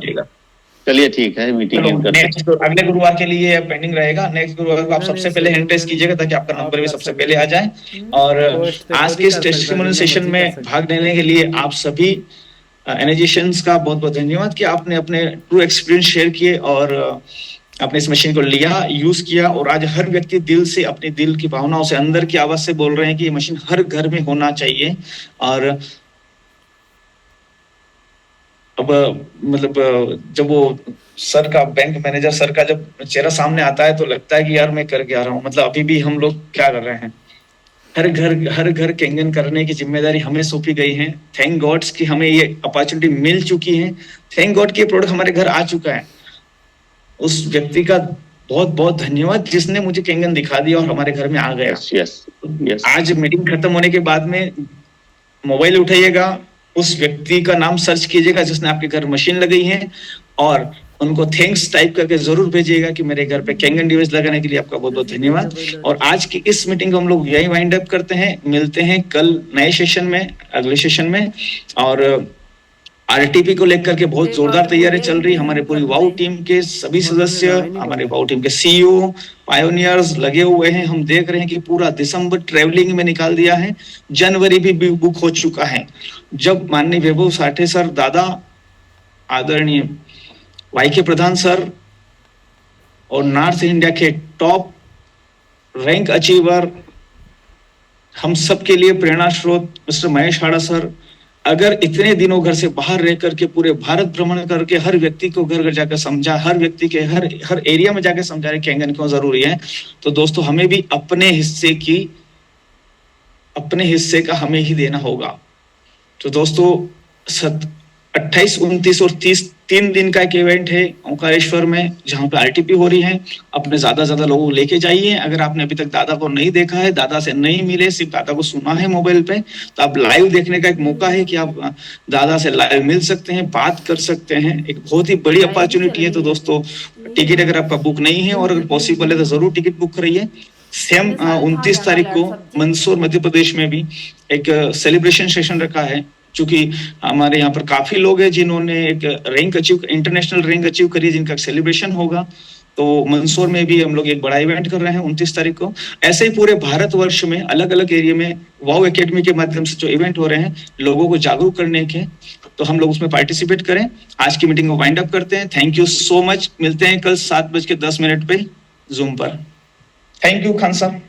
चलिए ठीक है, मीटिंग एंड करते हैं। अगले गुरुवार के लिए पेंडिंग रहेगा। नेक्स्ट गुरुवार को आप सबसे पहले हैंड रेस कीजिएगा ताकि आपका नंबर भी सबसे पहले आ जाए। और आज के इस टेस्टिमोनियल सेशन में भाग लेने के लिए आप सभी एनर्जिशियंस का बहुत बहुत धन्यवाद कि आपने अपने ट्रू एक्सपीरियंस शेयर किए और अपने इस मशीन को लिया, यूज किया। और आज हर व्यक्ति दिल से, अपने दिल की भावनाओं से, अंदर की आवाज से बोल रहे हैं कि ये मशीन हर घर में होना चाहिए। और अब मतलब जब वो सर का, बैंक मैनेजर सर का जब चेहरा सामने आता है तो लगता है कि यार मैं करके आ रहा हूँ। मतलब अभी भी हम लोग क्या कर रहे हैं, हर घर कैंगन करने की जिम्मेदारी हमें सौंपी गई है। थैंक गॉड्स कि हमें ये अपॉर्चुनिटी मिल चुकी है। थैंक गॉड कि ये प्रोडक्ट हमारे घर आ चुका है। उस व्यक्ति का बहुत बहुत धन्यवाद जिसने मुझे कैंगन दिखा दिया और हमारे घर में आ गया। yes. आज मीटिंग खत्म होने के बाद में मोबाइल उठाइएगा, उस व्यक्ति का नाम सर्च कीजिएगा जिसने आपके घर मशीन लगाई है, और उनको थैंक्स टाइप करके जरूर भेजिएगा कि मेरे घर पे कैंगन डिवाइस लगाने के लिए आपका बहुत बहुत धन्यवाद। और आज की इस मीटिंग को हम लोग यही वाइंड अप करते हैं। मिलते हैं कल नए सेशन में, अगले सेशन में। और आरटीपी को लेकर के बहुत जोरदार तैयारी चल रही है। हमारे पूरी वाउ टीम के सभी सदस्य, हमारे वाउ टीम के CEO, पायोनियर्स लगे हुए हैं। हम देख रहे हैं कि पूरा दिसंबर ट्रेवलिंग में निकाल दिया है, जनवरी भी बुक हो चुका है। जब माननीय वैभव साठे सर, दादा, आदरणीय YK प्रधान सर और नॉर्थ इंडिया के टॉप रैंक अचीवर, हम सब के लिए प्रेरणा स्रोत मिस्टर महेश हाड़ा सर, अगर इतने दिनों घर से बाहर रह करके पूरे भारत भ्रमण करके हर व्यक्ति को घर घर जाकर समझा, हर व्यक्ति के हर एरिया में जाकर समझा रहे कैंगन क्यों जरूरी है, तो दोस्तों हमें भी अपने हिस्से का हमें ही देना होगा। तो दोस्तों 28, 29 और 30 3 दिन का एक इवेंट है ओंकारेश्वर में, जहां पे आरटीपी हो रही है। अपने ज्यादा लोगों को लेके जाइए। अगर आपने अभी तक दादा को नहीं देखा है, दादा से नहीं मिले, सिर्फ दादा को सुना है मोबाइल पे, तो आप लाइव देखने का एक मौका है कि आप दादा से लाइव मिल सकते हैं, बात कर सकते हैं। एक बहुत ही बड़ी अपॉर्चुनिटी है। तो दोस्तों टिकट अगर आपका बुक नहीं है और अगर पॉसिबल है तो जरूर टिकट बुक कराइए। सेम 29 तारीख को मंदसौर मध्य प्रदेश में भी एक सेलिब्रेशन सेशन रखा है, चूंकि हमारे यहाँ पर काफी लोग हैं जिन्होंने एक rank achieve, international rank achieve करी, जिनका सेलिब्रेशन होगा। तो मंदसौर में भी हम लोग एक बड़ा इवेंट कर रहे हैं 29 तारीख को। ऐसे ही पूरे भारतवर्ष में अलग अलग एरिया में वाव एकेडमी के माध्यम से जो इवेंट हो रहे हैं लोगों को जागरूक करने के, तो हम लोग उसमें पार्टिसिपेट करें। आज की मीटिंग को वाइंड अप करते हैं। Thank you so much. मिलते हैं कल 7:10 पे जूम पर। थैंक यू खान साहब।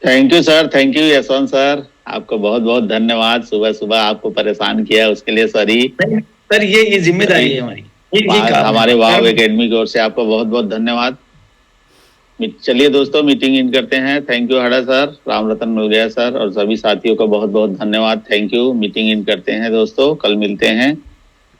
Thank you sir, thank you Yashwant sir, आपको बहुत बहुत धन्यवाद। सुबह सुबह आपको परेशान किया उसके लिए सॉरी सर, ये जिम्मेदारी है हमारी। हमारे वाव एकेडमी की ओर से आपको बहुत बहुत धन्यवाद। चलिए दोस्तों, मीटिंग इन करते हैं। Thank you Hada sir, Ram Ratan Mulgiya sir और सभी साथियों का बहुत बहुत धन्यवाद। Thank you. मीटिंग इन करते हैं दोस्तों, कल मिलते हैं।